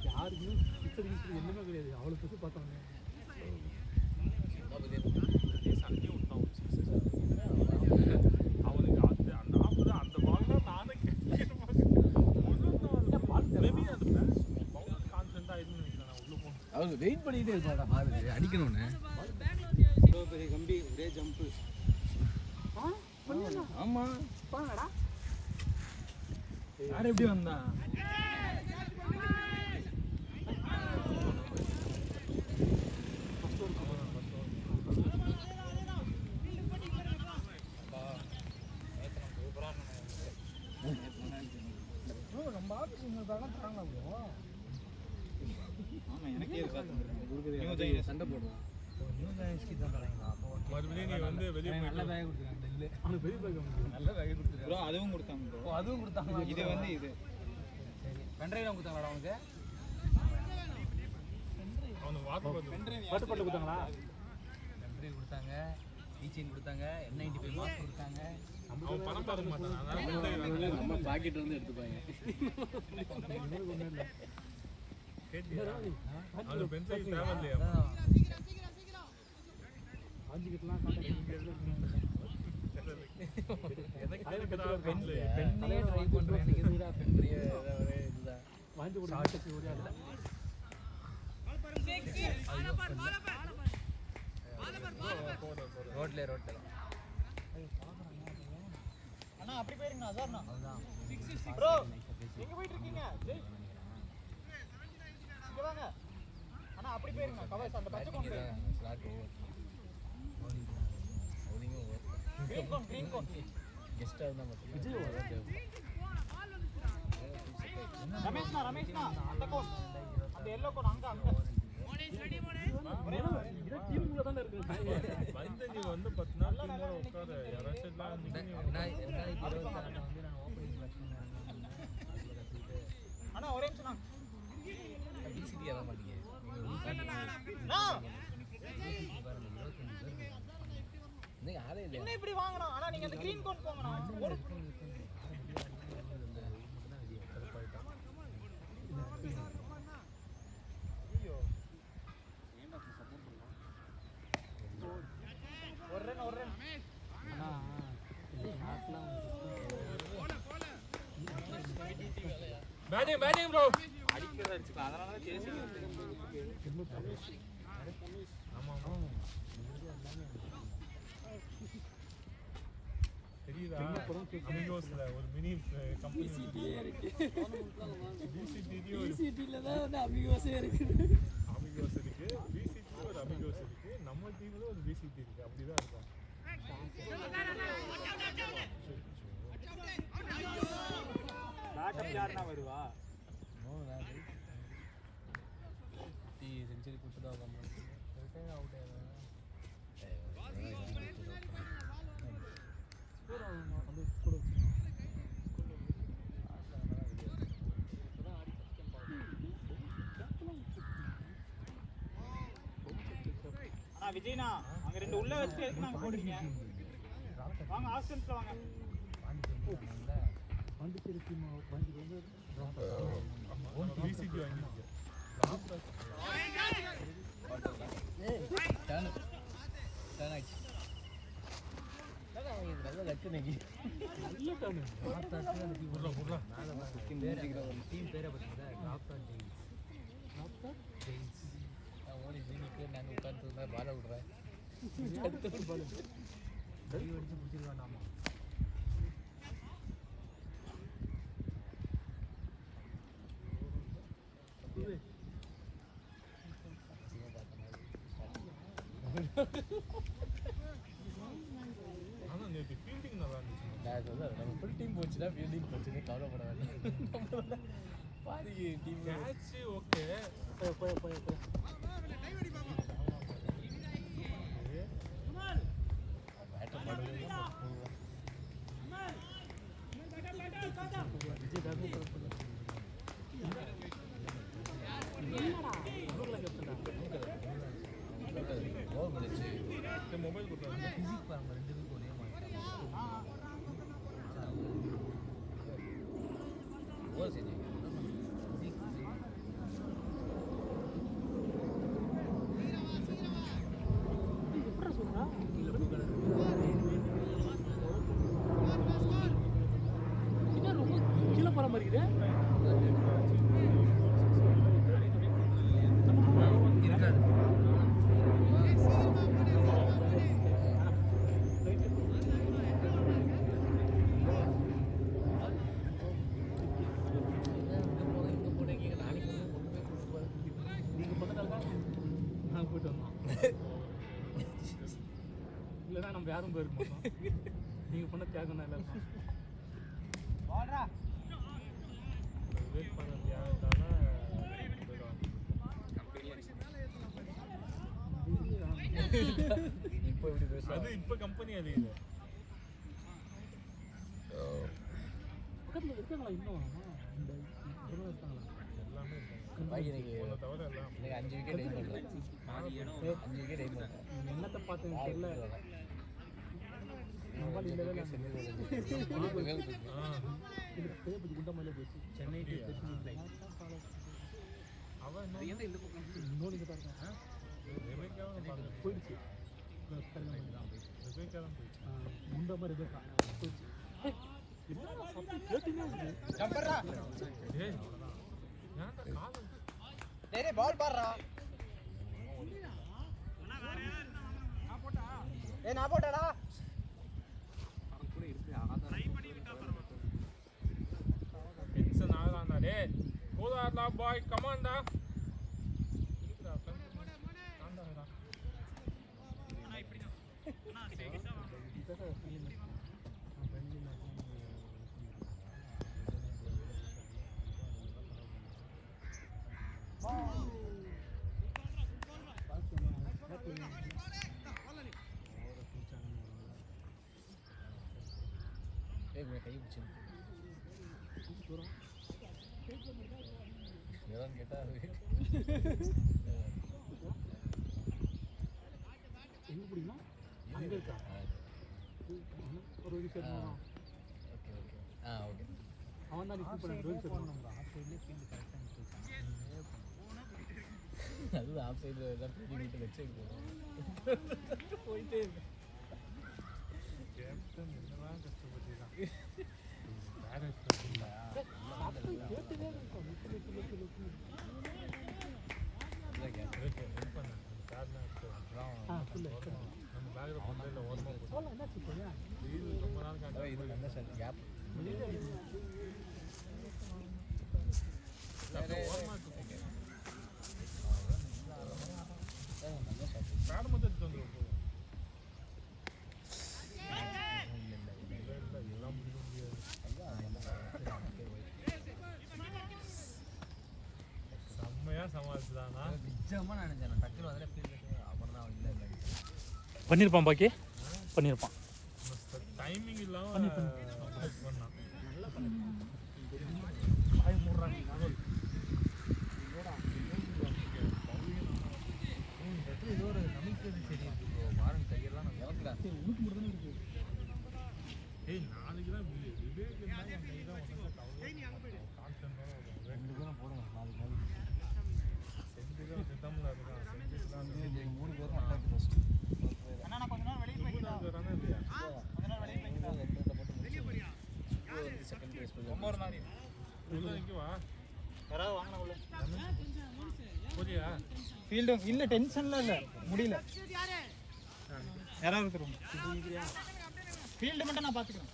[SPEAKER 3] யாருக்குமே என்னமே கிடையாது அவ்வளோ பெருசு பார்த்தாங்க
[SPEAKER 5] அவனுக்கு அந்த ஆப்பு தான் அந்த பால் தான் நானே கான்ஃபிடண்டாக இருக்குன்னு நினைக்கிறேன் நான் உள்ள போகணும்
[SPEAKER 1] அவங்க வெயிட் பண்ணிக்கிட்டே இருப்பாடா பாரு அடிக்கணும்னு
[SPEAKER 4] பெரிய கம்பி ஒரே ஜம்ப்பு.
[SPEAKER 1] ஆமா யார் எப்படி வந்தான்
[SPEAKER 3] நம்ம ஆஃபீஸ் தாங்க
[SPEAKER 1] சண்டை போடுவோம்
[SPEAKER 5] மறுபடியும் நீ வந்து வெளியே
[SPEAKER 3] நல்ல பேக் கொடுத்துருக்காங்க இல்லை அவனுக்கு பெரிய பேக்
[SPEAKER 1] நல்ல வேகை கொடுத்துருக்காங்க
[SPEAKER 4] ப்ரோ அதுவும் கொடுத்தாங்க ப்ரோ.
[SPEAKER 1] அதுவும் கொடுத்தாங்க
[SPEAKER 4] இது வந்து இது
[SPEAKER 1] சரி பென்ட்ரைவ் கொடுத்தாங்களா அவனுக்கு
[SPEAKER 5] அவனுக்கு வாட்டர் பாட்டில்
[SPEAKER 3] பட்டு பட்டு கொடுத்தாங்களா?
[SPEAKER 2] நன்றி கொடுத்தாங்க, டீச்சிங் கொடுத்தாங்க, N95 மாஸ்க் கொடுத்தாங்க.
[SPEAKER 5] அவன் பணம் பார்க்க மாட்டான். அதனால
[SPEAKER 2] நம்ம பாக்கெட் வந்து எடுத்துப்பாங்க.
[SPEAKER 5] கேட்டியா? அது பென்சில் தேவையில்லையா?
[SPEAKER 3] ஆஞ்சிக்கிட்டலாம்
[SPEAKER 5] எனக்கு தெரியுதுடா பென்சில்.
[SPEAKER 2] பெண்ணையே ட்ரை பண்றேன். எனக்கு எதுக்குடா பென் பெரிய இதுதான்
[SPEAKER 3] வாங்கி கொடுத்து ஒரே ஆள்
[SPEAKER 2] ரோட்ல தான்.
[SPEAKER 3] அண்ணா அப்படி போயிருங்க அசார்ண்ணா. ப்ரோ எங்க போயிட்டு இருக்கீங்க? இங்க வாங்க அண்ணா, அப்படி போயிருங்க. கவர்ஸ் அந்த பச்சை கொண்டு
[SPEAKER 2] slot over. Bowling over.
[SPEAKER 3] Green கோன்
[SPEAKER 2] கெஸ்டா இருந்தா மட்டும் விஜய் ஓவர்.
[SPEAKER 3] ரமேஷ்னா அந்த கோன், அந்த எல்லோ கோன் அங்க இது டீமுக்குள்ள தான இருக்கு.
[SPEAKER 5] வந்து நீ வந்து 10 நாள் டீமோட உட்கார யாராச்சும் எல்லாம்
[SPEAKER 2] என்ன 2024 வந்து நான் ஓப்பனிங் செலக்ஷன்
[SPEAKER 3] அண்ணா ஒரே நிமிஷம்
[SPEAKER 2] டிசிடி அத மாட்டீங்க. நீங்க ஆளே இல்ல.
[SPEAKER 3] என்ன இப்படி வாங்கணும்? அண்ணா நீங்க அந்த கிரீன் கோன் போங்கண்ணா. ஒரு
[SPEAKER 5] பேட்டிங் ப்ரோ.
[SPEAKER 3] அடிக்கிறத அடிச்சுக்கலாம். அதனால தான் சேசிங்
[SPEAKER 5] ஆமா தெரியுதா? அமிகோஸ்ல ஒரு மினி கம்பெனி இருக்கு.
[SPEAKER 2] டிசிடில தான் வந்து அமிகோஸே இருக்கு.
[SPEAKER 5] அமிகோஸ் இருக்கு, பிசிடி ஒரு அமிகோஸ் இருக்கு, நம்ம டீம்ல ஒரு பிசிடி இருக்கு. அப்படிதான் இருக்கும்.
[SPEAKER 3] பேக்கப் யாருன்னா வருவா?
[SPEAKER 2] நோ நான் டி செஞ்சுரி கொடுத்தா கம்பெனி ரிட்டையர் அவுட் ஆயிடுவாங்க. ஸ்கோர் ஆகுமா? அந்த கூட
[SPEAKER 3] அண்ணா விஜய்னா அங்க ரெண்டு உள்ள வச்சு எதுக்கு நாங்க போடுறீங்க? வாங்க ஆப்ஷன்ஸ்ல வாங்க. பாண்டிச்சேரி டீம் பாண்டிச்சேரி வந்து
[SPEAKER 5] பிசிடி வாங்கிருக்கு.
[SPEAKER 2] டர்ன் ஆச்சு. நல்ல லக்கு நகி.
[SPEAKER 3] நல்ல டர்ன்.
[SPEAKER 5] புர்ரா
[SPEAKER 2] டீம் பேரை பார்த்தீங்களா? டாக்டர் ஜெயின்ஸ். டாக்டர் ஜெயின்ஸ். ஓடி ஜீனிக்கு நாங்கள் உட்காந்துருந்தா பாலை விடுறேன். அடுத்த பால் கை அடிச்சு பிடிச்சிருக்காண்டாமா.
[SPEAKER 5] ஆனா நேற்று ஃபீல்டிங் நல்லா இருந்துச்சு.
[SPEAKER 2] நான் சொல்றேன், நம்ம ஃபுல் டீம் போச்சுன்னா ஃபீல்டிங் போச்சுன்னு கவலைப்பட வேண்டாம். பாதி டீம்
[SPEAKER 5] கேட்ச் ஓகே.
[SPEAKER 3] போய்
[SPEAKER 2] பேட்டர் பண்ணுறது
[SPEAKER 3] விஜய் பேக்
[SPEAKER 2] ஓவர் முடிச்சு
[SPEAKER 5] மொபைல் கொடுத்தாங்க.
[SPEAKER 2] ஃபிசிக் பாருங்க, ரெண்டு பேருக்கு ஒரே மாதிரி ஓவர் செஞ்சு
[SPEAKER 3] கீழே போற மாதிரி இருக்குது. போயிட்டு வந்தோம். இல்லைன்னா நம்ம யாரும் போயிருக்க மாட்டோம். நீங்க பண்ண தியாகம் தான் எல்லாருக்கும்.
[SPEAKER 5] வெயிட் பண்ண தியாகத்தால
[SPEAKER 2] இப்போ எப்படி பேசுறா?
[SPEAKER 5] அது இப்ப கம்பெனி அது இது.
[SPEAKER 3] பக்கத்தில் இருக்காங்களா இன்னும்? இந்த இருக்காங்களா?
[SPEAKER 5] எல்லாமே இருக்காங்க
[SPEAKER 2] பாக்கி இன்னைக்கு
[SPEAKER 5] ஒன்றை தவிர எல்லாம்
[SPEAKER 2] இன்னைக்கு 5 விக்கெட் எய்ம் பண்ணுறேன் 5 விக்கெட் எய்ம் பண்ணுறேன்
[SPEAKER 3] என்னத்தை பார்த்து தெரியல குண்டமல்ல போச்சு சென்னை
[SPEAKER 5] அவன்
[SPEAKER 3] இன்னொன்று பாருங்க
[SPEAKER 5] ரெபேக்காவும் பார்க்க
[SPEAKER 3] போயிடுச்சு
[SPEAKER 5] ரெபேக்காவும் போயிடுச்சு
[SPEAKER 3] குண்டமா ரெபேக்கா போயிடுச்சு என்னடா சத்தம் கேட்டுனே இருக்கு
[SPEAKER 5] ஏய் ஏன்டா காலம்
[SPEAKER 2] டேய் பால் பாடுறா ஏய் நான் போட்டடா
[SPEAKER 5] டென்ஷன் ஆகலாம்டா டேய் போதாடா பாய் கமான்டா
[SPEAKER 2] ஏய் கை பிடிச்சு ஏதாவது கேட்டா
[SPEAKER 3] எங்க பிடிக்குமா அங்கே இருக்கா ஒரு விஷயம்
[SPEAKER 2] ஓகே ஓகே ஓகே
[SPEAKER 3] அவன் தான் நிற்க போகிறேன் ரோஹித் சர்மா
[SPEAKER 2] அது ஆஃப் சைடில் எல்லாம் பெரிய வீட்டு லெஃப்ட் சைடு போகும் போயிட்டே இருக்கு
[SPEAKER 5] கேப்டன் என்னதான் கஷ்டப்பட்டுருக்கான் வேற
[SPEAKER 3] கேட்டுனே இருக்கும்
[SPEAKER 5] ஹெல்ப் பண்ணேன் நம்ம பேக்கில் போகல ஓரமாக போகும்
[SPEAKER 3] என்னாச்சு போயா
[SPEAKER 5] இது ரொம்ப நாள் காட்ட
[SPEAKER 2] இது நல்ல சார் கேப்
[SPEAKER 5] பேட் மட்டும் எடுத்து வந்துடும் போதும் எல்லாம் முடிக்க முடியாது செம்மையாக சமாளிச்சுதானா
[SPEAKER 2] நிஜமாக நினைச்சேன் டக்குனு அதில் ஃபீல் அப்புறம் தான் இல்லை இல்லை
[SPEAKER 3] பண்ணியிருப்பான் பாக்கி பண்ணியிருப்பான்
[SPEAKER 5] டைமிங் இல்லாமல் பண்ணான்
[SPEAKER 2] இது ஒரு நம்பிக்கை சரி இருக்கு ப்ரோ மாறன் கையெல்லாம் நம்ம இறக்குறேன்
[SPEAKER 3] உனக்கு மட்டும் தானே இருக்கு
[SPEAKER 5] ஏய் நாளைக்கு தான் விவேக் இருந்தால் என் கை தான் கான்ஸ்டன்டாக வரும்
[SPEAKER 2] 2 பேரும் போடுங்க நாளைக்கு
[SPEAKER 5] செஞ்சுதான் சித்தமில் இருக்கான் செஞ்சுதான்
[SPEAKER 2] 3 பேரும் அட்டாக் ஃபர்ஸ்ட்
[SPEAKER 5] வரானே இல்லையா
[SPEAKER 2] செகண்ட் பிளேஸ்
[SPEAKER 5] உள்ள இங்கே வா
[SPEAKER 3] யாராவது வாங்கின உள்ள
[SPEAKER 5] போதியா
[SPEAKER 3] ஃபீல்டு இல்லை டென்ஷன்லாம் இல்லை முடியல யாராவது இருக்கிறோம் ஃபீல்டு மட்டும் நான் பார்த்துக்கிறேன்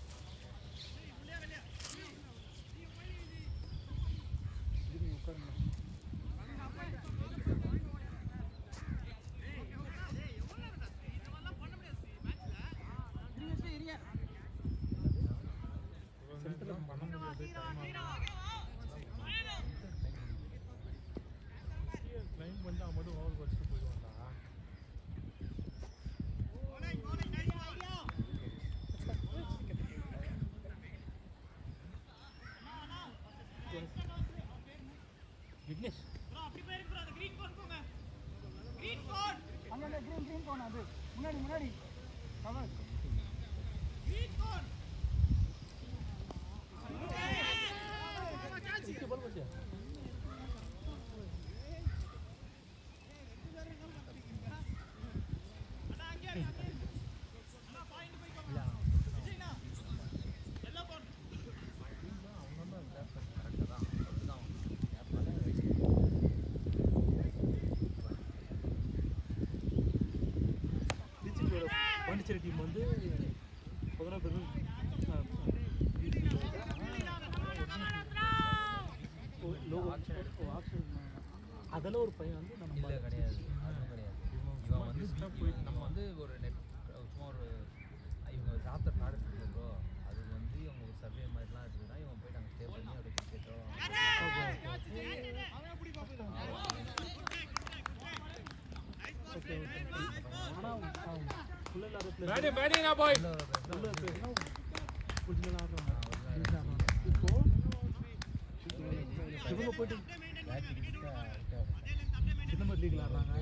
[SPEAKER 5] பண்ண முடியாது கிளைம் பண்ணி அவன் மட்டும் ஓவர் வச்சுட்டு போயிடுவான்டா
[SPEAKER 3] விக்னேஷ் கிரீன் போன அது முன்னாடி கவர் பாண்டிச்சேரி டீம் வந்து 11 பேர் அதெல்லாம் ஒரு பையன் வந்து நம்ம
[SPEAKER 2] இல்லை கிடையாது அதுவும் கிடையாது இவன் வந்து போயிட்டு நம்ம வந்து ஒரு நெட் சும்மா ஒரு இவங்க சாப்பிட்ட ப்ராடக்ட் இருக்கு ப்ரோ அது வந்து இவங்க ஒரு சர்வே மாதிரிலாம் இருக்குதுன்னா இவன் போயிட்டு அங்கே ஸ்டே பண்ணி அப்படியே கிரிக்கெட்டோ
[SPEAKER 3] ஆனால் ஃபுல் இல்லாத
[SPEAKER 5] பேடி பேடினா பாய்
[SPEAKER 3] இப்போ இவங்க போயிட்டு சின்னமர் லீக்ல ஆடுறாங்க.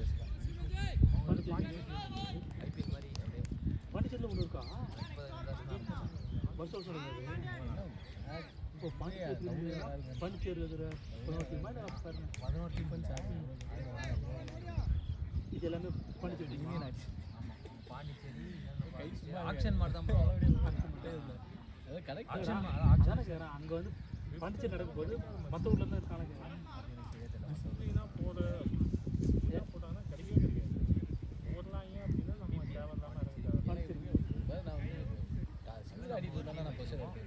[SPEAKER 2] ஐபிஎல் மாதிரி அப்படியே
[SPEAKER 3] பாண்டிச்சேரியில் ஒன்று இருக்கா? வருஷம் வருஷம் இப்போ பாண்டிச்சேரி இருக்கிற 11 டீமா இல்லை
[SPEAKER 2] 11 டிஃபன்ஸ்
[SPEAKER 3] இது எல்லாமே பாண்டிச்சேரி டீமா?
[SPEAKER 1] பாண்டிச்சேரி ஆக்ஷன் மாதிரி தான் ப்ரோ.
[SPEAKER 2] அதாவது கரெக்ட்
[SPEAKER 3] அதானே கேட்குறேன். அங்கே வந்து பாண்டிச்சேரி நடக்கும்போது மற்ற ஊர்ல இருந்து இருக்காங்க.
[SPEAKER 5] டிசிப்ளினாக போகிற ஏன் போட்டாங்கன்னா கிடைக்கவே கிடைக்காது. போடலாங்க அப்படின்னா நம்ம தேவையில்லாமல் இறங்க
[SPEAKER 3] பாண்டிச்சேரி
[SPEAKER 2] நான் வந்து சிங்கிள் ஆடிட்டு இருந்தாலும் நான் ப்ரெஷர் எடுத்தேன்.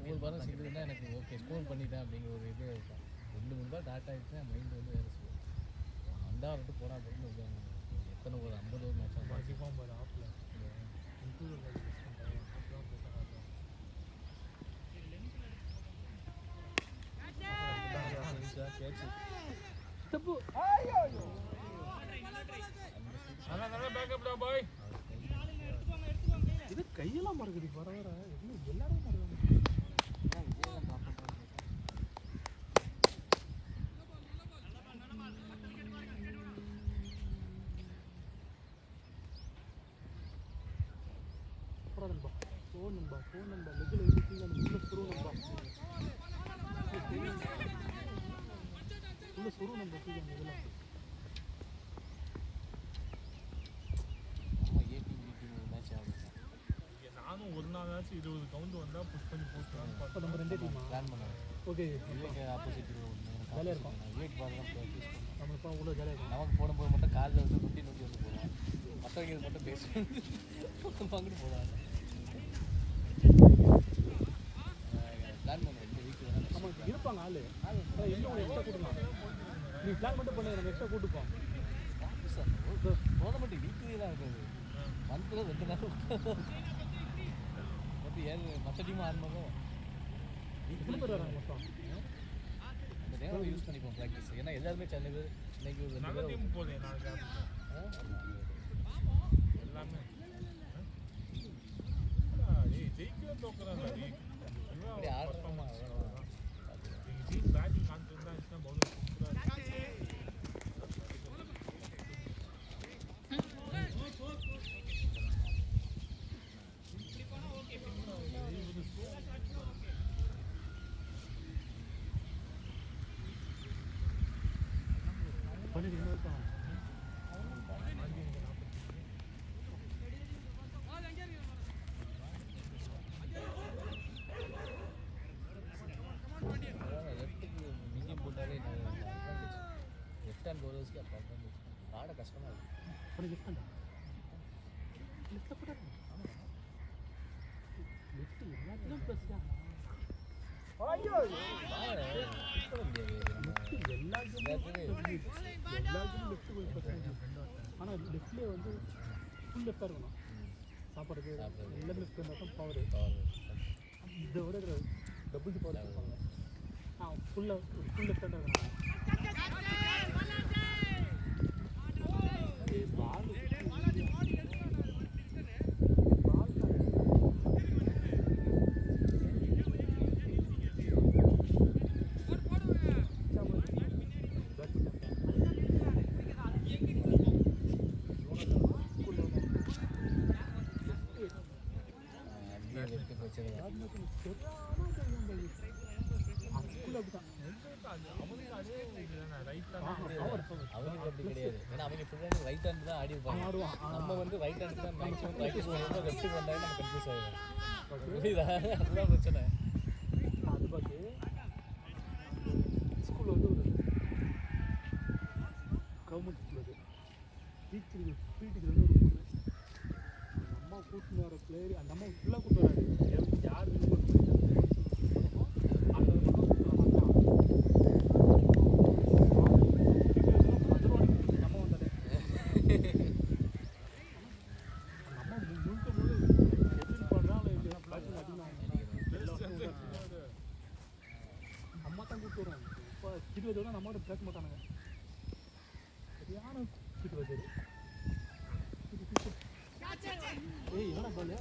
[SPEAKER 2] ஒரு வாரம் சிங்கிள் இருந்தால் எனக்கு ஓகே ஸ்கோர் பண்ணிட்டேன் அப்படிங்கிற ஒரு இது இருக்கும். 2 ரூபா டாட்டா ஆகிடுச்சுன்னா மைண்ட் வந்து வேறு சொல்லுவேன். அந்த வந்துட்டு போனால் அப்படின்னு எத்தனை ஒரு 50 ஓவர் மேட்ச் ஆகும்.
[SPEAKER 5] பாசிப்பாக பாரு ஆப்பில் இன்க்ளூட்
[SPEAKER 3] தப்பு.
[SPEAKER 5] நல்லா பேக்கப்டா பாய்.
[SPEAKER 3] இது கையெல்லாம் மறக்குது வர வர. எல்லாரும் மறக்குது. ஃபோன் நம்பர் லெஜில் எழுதி உள்ள சுரு நம்பா உள்ள சுரு நம்பர் தூக்கி இதில்
[SPEAKER 2] மேட்ச் ஆகும்.
[SPEAKER 5] நானும் ஒரு நாளாச்சும் 20 கவுண்ட் வந்தால் புஷ் பண்ணி போட்டுலாம்
[SPEAKER 3] இப்போ நம்ம 2 டீமா
[SPEAKER 2] பிளான் பண்ணுவோம்.
[SPEAKER 3] ஓகே
[SPEAKER 2] விவேக் ஆப்போசிட்
[SPEAKER 3] ஜாலியாக இருக்கும்.
[SPEAKER 2] விவேக் பால் தான் ப்ராக்டிஸ் பண்ணுவோம்.
[SPEAKER 3] நம்ம இப்போ உள்ள ஜாலியாக இருக்கும்.
[SPEAKER 2] நமக்கு போடும்போது மட்டும் காலில் வந்து நொட்டி நொட்டி வந்து போடுவோம். மற்றவங்க மட்டும் பேசுவோம் பங்கிட்டு போடுவாங்க. பிளான் பண்ணுவோம். இந்த வீக்கு வேணால்
[SPEAKER 3] நம்ம இருப்பாங்க ஆள் இன்னும் எக்ஸ்ட்ரா கூட்டலாம். நீ பிளான் மட்டும் பண்ணி நம்ம எக்ஸ்ட்ரா கூட்டுப்போம்.
[SPEAKER 2] டோர்னமெண்ட் வீக்லி தான் இருக்குது. மந்த்தில் 2 நாள் மொத்தம் 7 மற்ற டீம் ஆடும்போதும்
[SPEAKER 3] எத்தனை பேர் வராங்க மொத்தம்?
[SPEAKER 2] அந்த நேரம் யூஸ் பண்ணிப்போம் ப்ராக்டிஸ். ஏன்னா எல்லாருமே சென்னை பேர் இன்னைக்கு ஒரு 2
[SPEAKER 5] நல்ல
[SPEAKER 2] பேர்
[SPEAKER 5] டீம் போதும் நாளைக்கு எல்லாமே ஜெயிக்கவே தோக்குறாங்க.
[SPEAKER 2] அப்படி ஆடுறோமா
[SPEAKER 5] டீம் பேட்டிங் கான்ஃபிடன்ஸ் தான் இருந்துச்சுன்னா பவுலர் சூப்பராக
[SPEAKER 3] பண்ணிட்டு இருப்பாங்க.
[SPEAKER 2] லெஃப்ட்டுக்கு மிஞ்சியம் போட்டாலே லெஃப்ட் ஹேண்ட் பவுலர்ஸ்க்கு அப்போ அட்வான்டேஜ். ஆட கஷ்டமாக இருக்குது.
[SPEAKER 3] பண்ணி லிஃப்ட் பண்ண லிஃப்ட் போட்டாரு. லிஃப்ட் எல்லாத்துலேயும் ப்ளஸ் தான். எல்லாத்துக்கும் லிஃப்ட் போய் ப்ளஸ். ஆனால் லிஃப்ட்லேயே வந்து ஃபுல் லெஃப்டாக இருக்கணும். சாப்பிட்றது எல்லாமே லெஃப்ட் இருந்தால் தான் பவர். இதை விட டபுள் பவர் இருப்பாங்க. ஃபுல் லெஃப்டாக இருக்கணும்.
[SPEAKER 2] அவங்களுக்கு அப்படி கிடையாது. ஏன்னா அவங்க ஃபுல்லாக ரைட் ஹேண்ட் தான் ஆடி இருப்பாங்க. நம்ம வந்து ரைட் ஹேண்ட் தான் மேக்ஸிமம் ப்ராக்டிஸ் பண்ணுவோம். லெஃப்ட்டுக்கு வந்தாலும் நம்ம கன்ஃபியூஸ் ஆகிடும். புரியுதா? அதுதான் பிரச்சனை.
[SPEAKER 3] அது பார்த்து ஸ்கூலில் வந்து ஒரு கவர்மெண்ட் ஸ்கூல் அது டீச்சருக்கு பிடிக்கு வந்து ஒரு பொண்ணு அந்த அம்மா கூட்டின்னு வர பிளேயர் அந்த அம்மா ஃபுல்லாக கூட்டு வராது. யார் இது பண்ண முடியாது. அந்த அம்மா தான் கூப்பிட்டு வராங்க. இப்போ கிட்டு வச்சோட நம்மளோட பேச மாட்டானுங்க. சரியான கிட்டு வச்சது. ஏய் என்ன பால்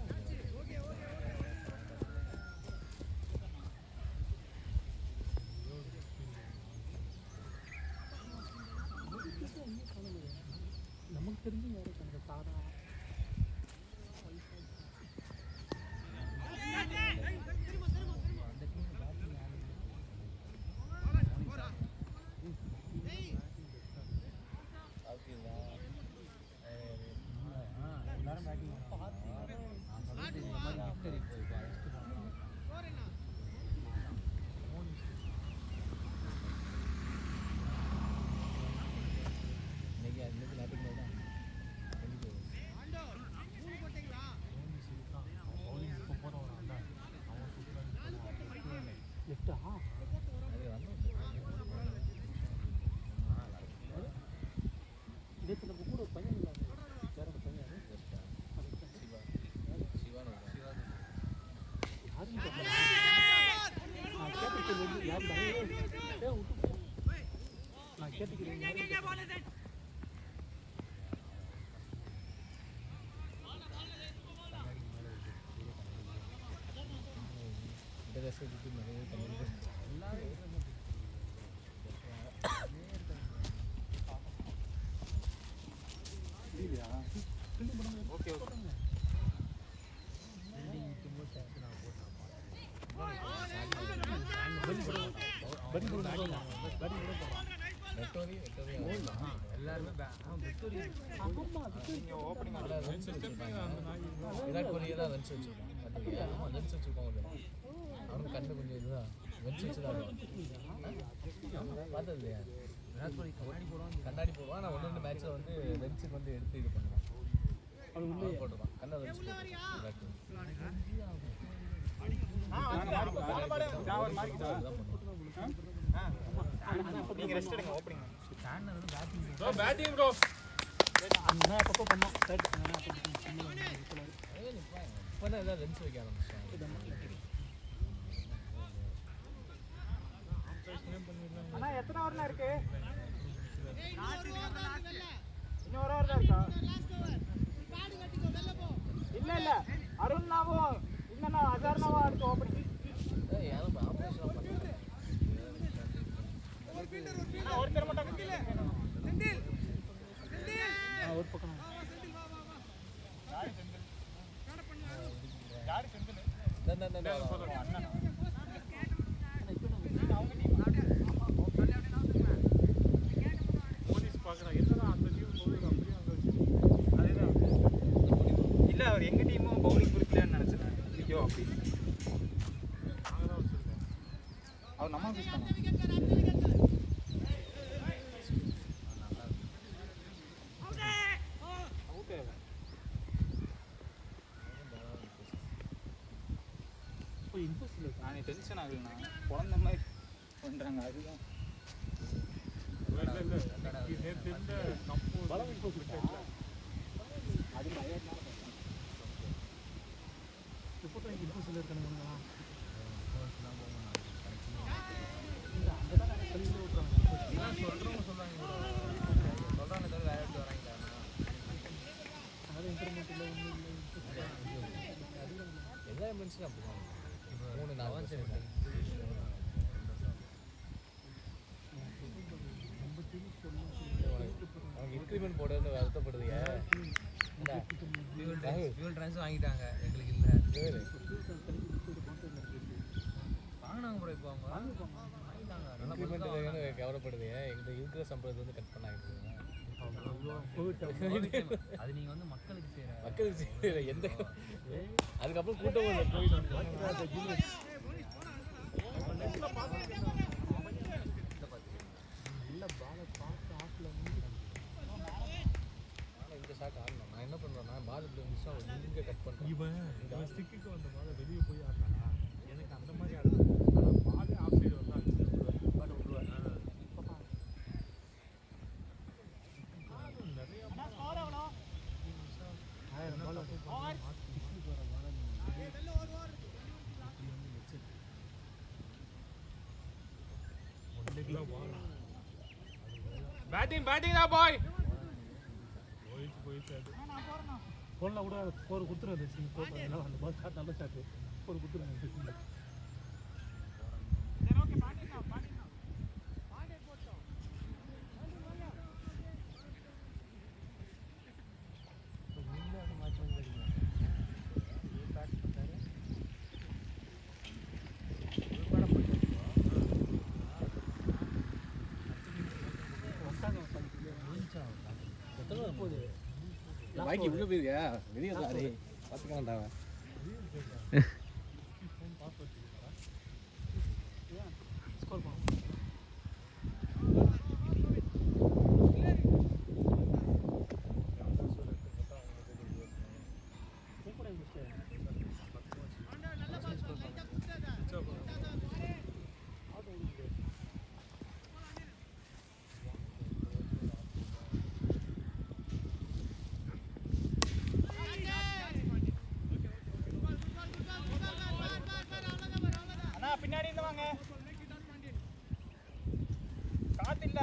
[SPEAKER 3] தெரிஞ்சு யாரும் அந்த சாரா எல்லாரும் பேட்டிங் லெஃப்டா இதே நம்ம கூட ஒரு பையன் இல்லை வேற ஒரு பையன் யாரும் நான் கேட்டுக்கிறேன்
[SPEAKER 1] ஓகே ஓகே
[SPEAKER 2] விராட் கோலி தான் ரன்ஸ் வச்சிருக்கான் ரன்ஸ் வச்சிருக்கோம் அவனுக்கு கண்ணு கொஞ்சம் இதுதான் ரன்ஸ் வச்சுதான் பார்த்தது இல்லையா விராட் கோலி கண்ணாடி போடுவான் நான் 1-2 மேட்ச்சில் வந்து ரன்ஸுக்கு வந்து எடுத்து இது பண்ணுவான் அது உண்மை போட்டுருவான் கண்ணை ரன்ஸ் விராட் கோலி
[SPEAKER 1] நீங்க ரெஸ்ட் எடுங்க ஓப்பனிங்
[SPEAKER 5] பேட்டிங் ப்ரோ
[SPEAKER 3] அண்ணா அப்பப்போ பண்ணோம்
[SPEAKER 2] இப்போ தான் எதாவது ரன்ஸ் வைக்க ஆரம்பிச்சிட்டாங்க
[SPEAKER 1] அண்ணா எத்தனை ஓவர்னா இருக்கு இன்னும் ஒரு ஓவர் தான் இருக்கா இல்ல இல்ல அருண்னாவும் இன்னும் அஜார்னாவும் அடுத்து ஓப்பனிங்
[SPEAKER 2] யாரும் ஆப்ரேஷன் பண்ணுறாங்க
[SPEAKER 1] ஒருத்தர் மட்டும்
[SPEAKER 3] ஒரு பக்கம்
[SPEAKER 5] போலீஸ் பார்க்குறாங்க என்னடா அந்த டீம் போகுது அப்படியே அங்கே வச்சு
[SPEAKER 1] அதேதான் இல்ல அவர் எங்க டீமும் பவுலிங் கொடுக்கலன்னு நினைச்சேன் ஐயோ அப்படி
[SPEAKER 5] நாங்கள் தான் வச்சுருக்கோம்
[SPEAKER 1] அவர் நம்ம மிஸ் பண்ணோம்
[SPEAKER 3] இன்ட்ரெஸ்ட் இல்லை
[SPEAKER 1] நான் டென்ஷன் ஆகலண்ணா குழந்த மாதிரி பண்ணுறாங்க அதுதான்
[SPEAKER 5] இல்லை நேற்று இருந்த கம்போ
[SPEAKER 3] பலம் இன்ட்ரெஸ்ட் இருக்கா
[SPEAKER 1] அது
[SPEAKER 3] இப்போ தான் இன்ட்ரெஸ்ட் இல்லை இருக்கானுங்க
[SPEAKER 2] சொல்கிறவங்க சொல்கிறாங்க சொல்கிறாங்க தவிர வேறு எடுத்து வராங்க
[SPEAKER 3] அதாவது இன்டர்நெட் இல்லை ஒன்றும் இல்லை
[SPEAKER 2] எல்லா எம்என்ஸும் அப்படி தான் 3-4 சரி அவங்க இன்க்ரிமெண்ட் போடுன்னு வருத்தப்படுதுங்க ஃபியூல் ட்ரான்ஸ் வாங்கிட்டாங்க எங்களுக்கு இல்லை வாங்கினாங்க ப்ரோ இப்போ அவங்க வாங்கிட்டாங்க இன்க்ரிமெண்ட் கவலைப்படுது எங்களுக்கு இருக்கிற சம்பளத்தை வந்து கட் பண்ணாங்க அது நீங்கள் வந்து மக்களுக்கு செய்கிற எந்த அதுக்கப்புறம் கூட்டம் இந்த ஷாட் ஆடணும் நான் என்ன பண்ணுறேன்னா பால் இப்படி மிஸ் இங்கே கட் பண்ணுறேன்
[SPEAKER 5] இவன் ஸ்டிக்கு வந்த பால் வெளியே போய் ஆடினானா எனக்கு அந்த மாதிரி ஆடுது ஆனால் பாலே ஆஃப் சைடு வந்து விட்டுருவேன் நிறைய பேட்டிங் பாய் போயிடுச்சு அது
[SPEAKER 3] ஃபோனில் கூட 4 கொடுத்துருங்க அந்த பால் ஷாட் நல்ல ஷாட்டு 4 கொடுத்துருங்க
[SPEAKER 2] பாக்கி உள்ள போயிருக்கியா வெளியே சாரி பார்த்துக்கலாம்டா
[SPEAKER 3] ஸ்கோர் பண்ணுவோம்.
[SPEAKER 4] பின்னாடி இருந்து வாங்க காத்து இல்ல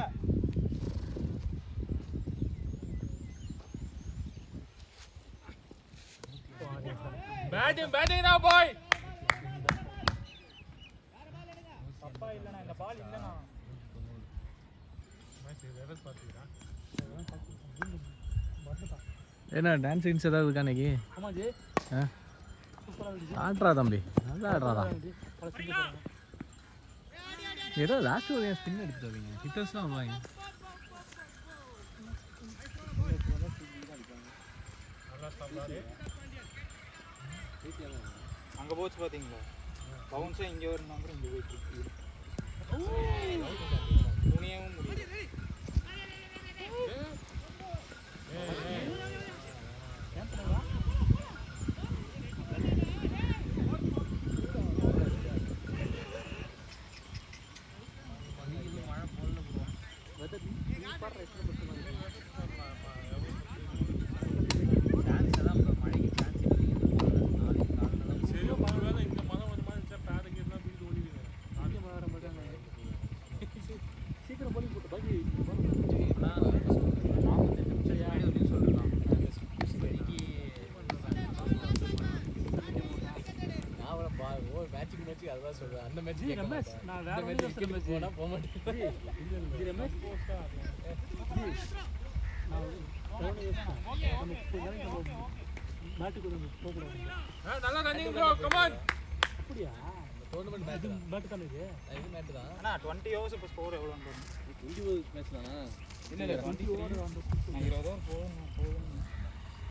[SPEAKER 5] பேட்டிங் தான் பாய்.
[SPEAKER 4] அப்பா இல்லண்ணா இந்த பால் இல்லண்ணா
[SPEAKER 2] என்ன டான்ஸிங்ஸ் ஏதாவது இருக்கா இன்னைக்கு?
[SPEAKER 3] ஆமாஜி
[SPEAKER 2] ஆ
[SPEAKER 3] சூப்பராக இருந்துச்சு.
[SPEAKER 2] ஆடுறா தம்பி நல்லா ஆடுறாதா
[SPEAKER 3] பல சிங்க போகிறாங்க.
[SPEAKER 2] ஏதோ லாஸ்ட் ஒரு ஸ்பின் எடுத்துட்டு வரீங்க ஹிட்டர்ஸ் தான் வருவாங்க
[SPEAKER 4] அங்க போச்சு பாத்தீங்களா பவுன்ஸும் இங்க ஒரு நம்பர் இங்க போயிட்டு இருக்கு துணியவும் முடியல
[SPEAKER 5] சரி ஒருவேளை இந்த மழை ஒரு மாதிரி இருந்துச்சா பேருக்கு எல்லாம் தூக்கிட்டு ஓடிடுங்க.
[SPEAKER 3] சீக்கிரம் போலி போட்டு பாக்கி
[SPEAKER 2] மேட்சுக்கு மேட்சுக்கு அதுதான் சொல்றேன் அந்த மேட்ச்
[SPEAKER 3] ரமேஷ் நான் வேற
[SPEAKER 2] இந்த மேட்ச் விக்கெட் போனா போக மாட்டேன்
[SPEAKER 3] ரமேஷ் நாட்டுக்கு வந்து போகக்கூடாது.
[SPEAKER 5] நல்லா ரன்னிங் ப்ரோ கம் ஆன்.
[SPEAKER 3] அப்படியா
[SPEAKER 2] டோர்னமெண்ட் மேட்ச் தான்
[SPEAKER 3] பேட்டு தானே இது?
[SPEAKER 2] இது மேட்ச் தான்
[SPEAKER 4] அண்ணா 20 ஓவர்ஸ் இப்போ ஸ்கோர் எவ்வளோன்னு
[SPEAKER 2] 20 மேட்ச் தானா
[SPEAKER 4] இல்லை 20 ஓவர் வந்து நான் 20 ஓவர் போகணும்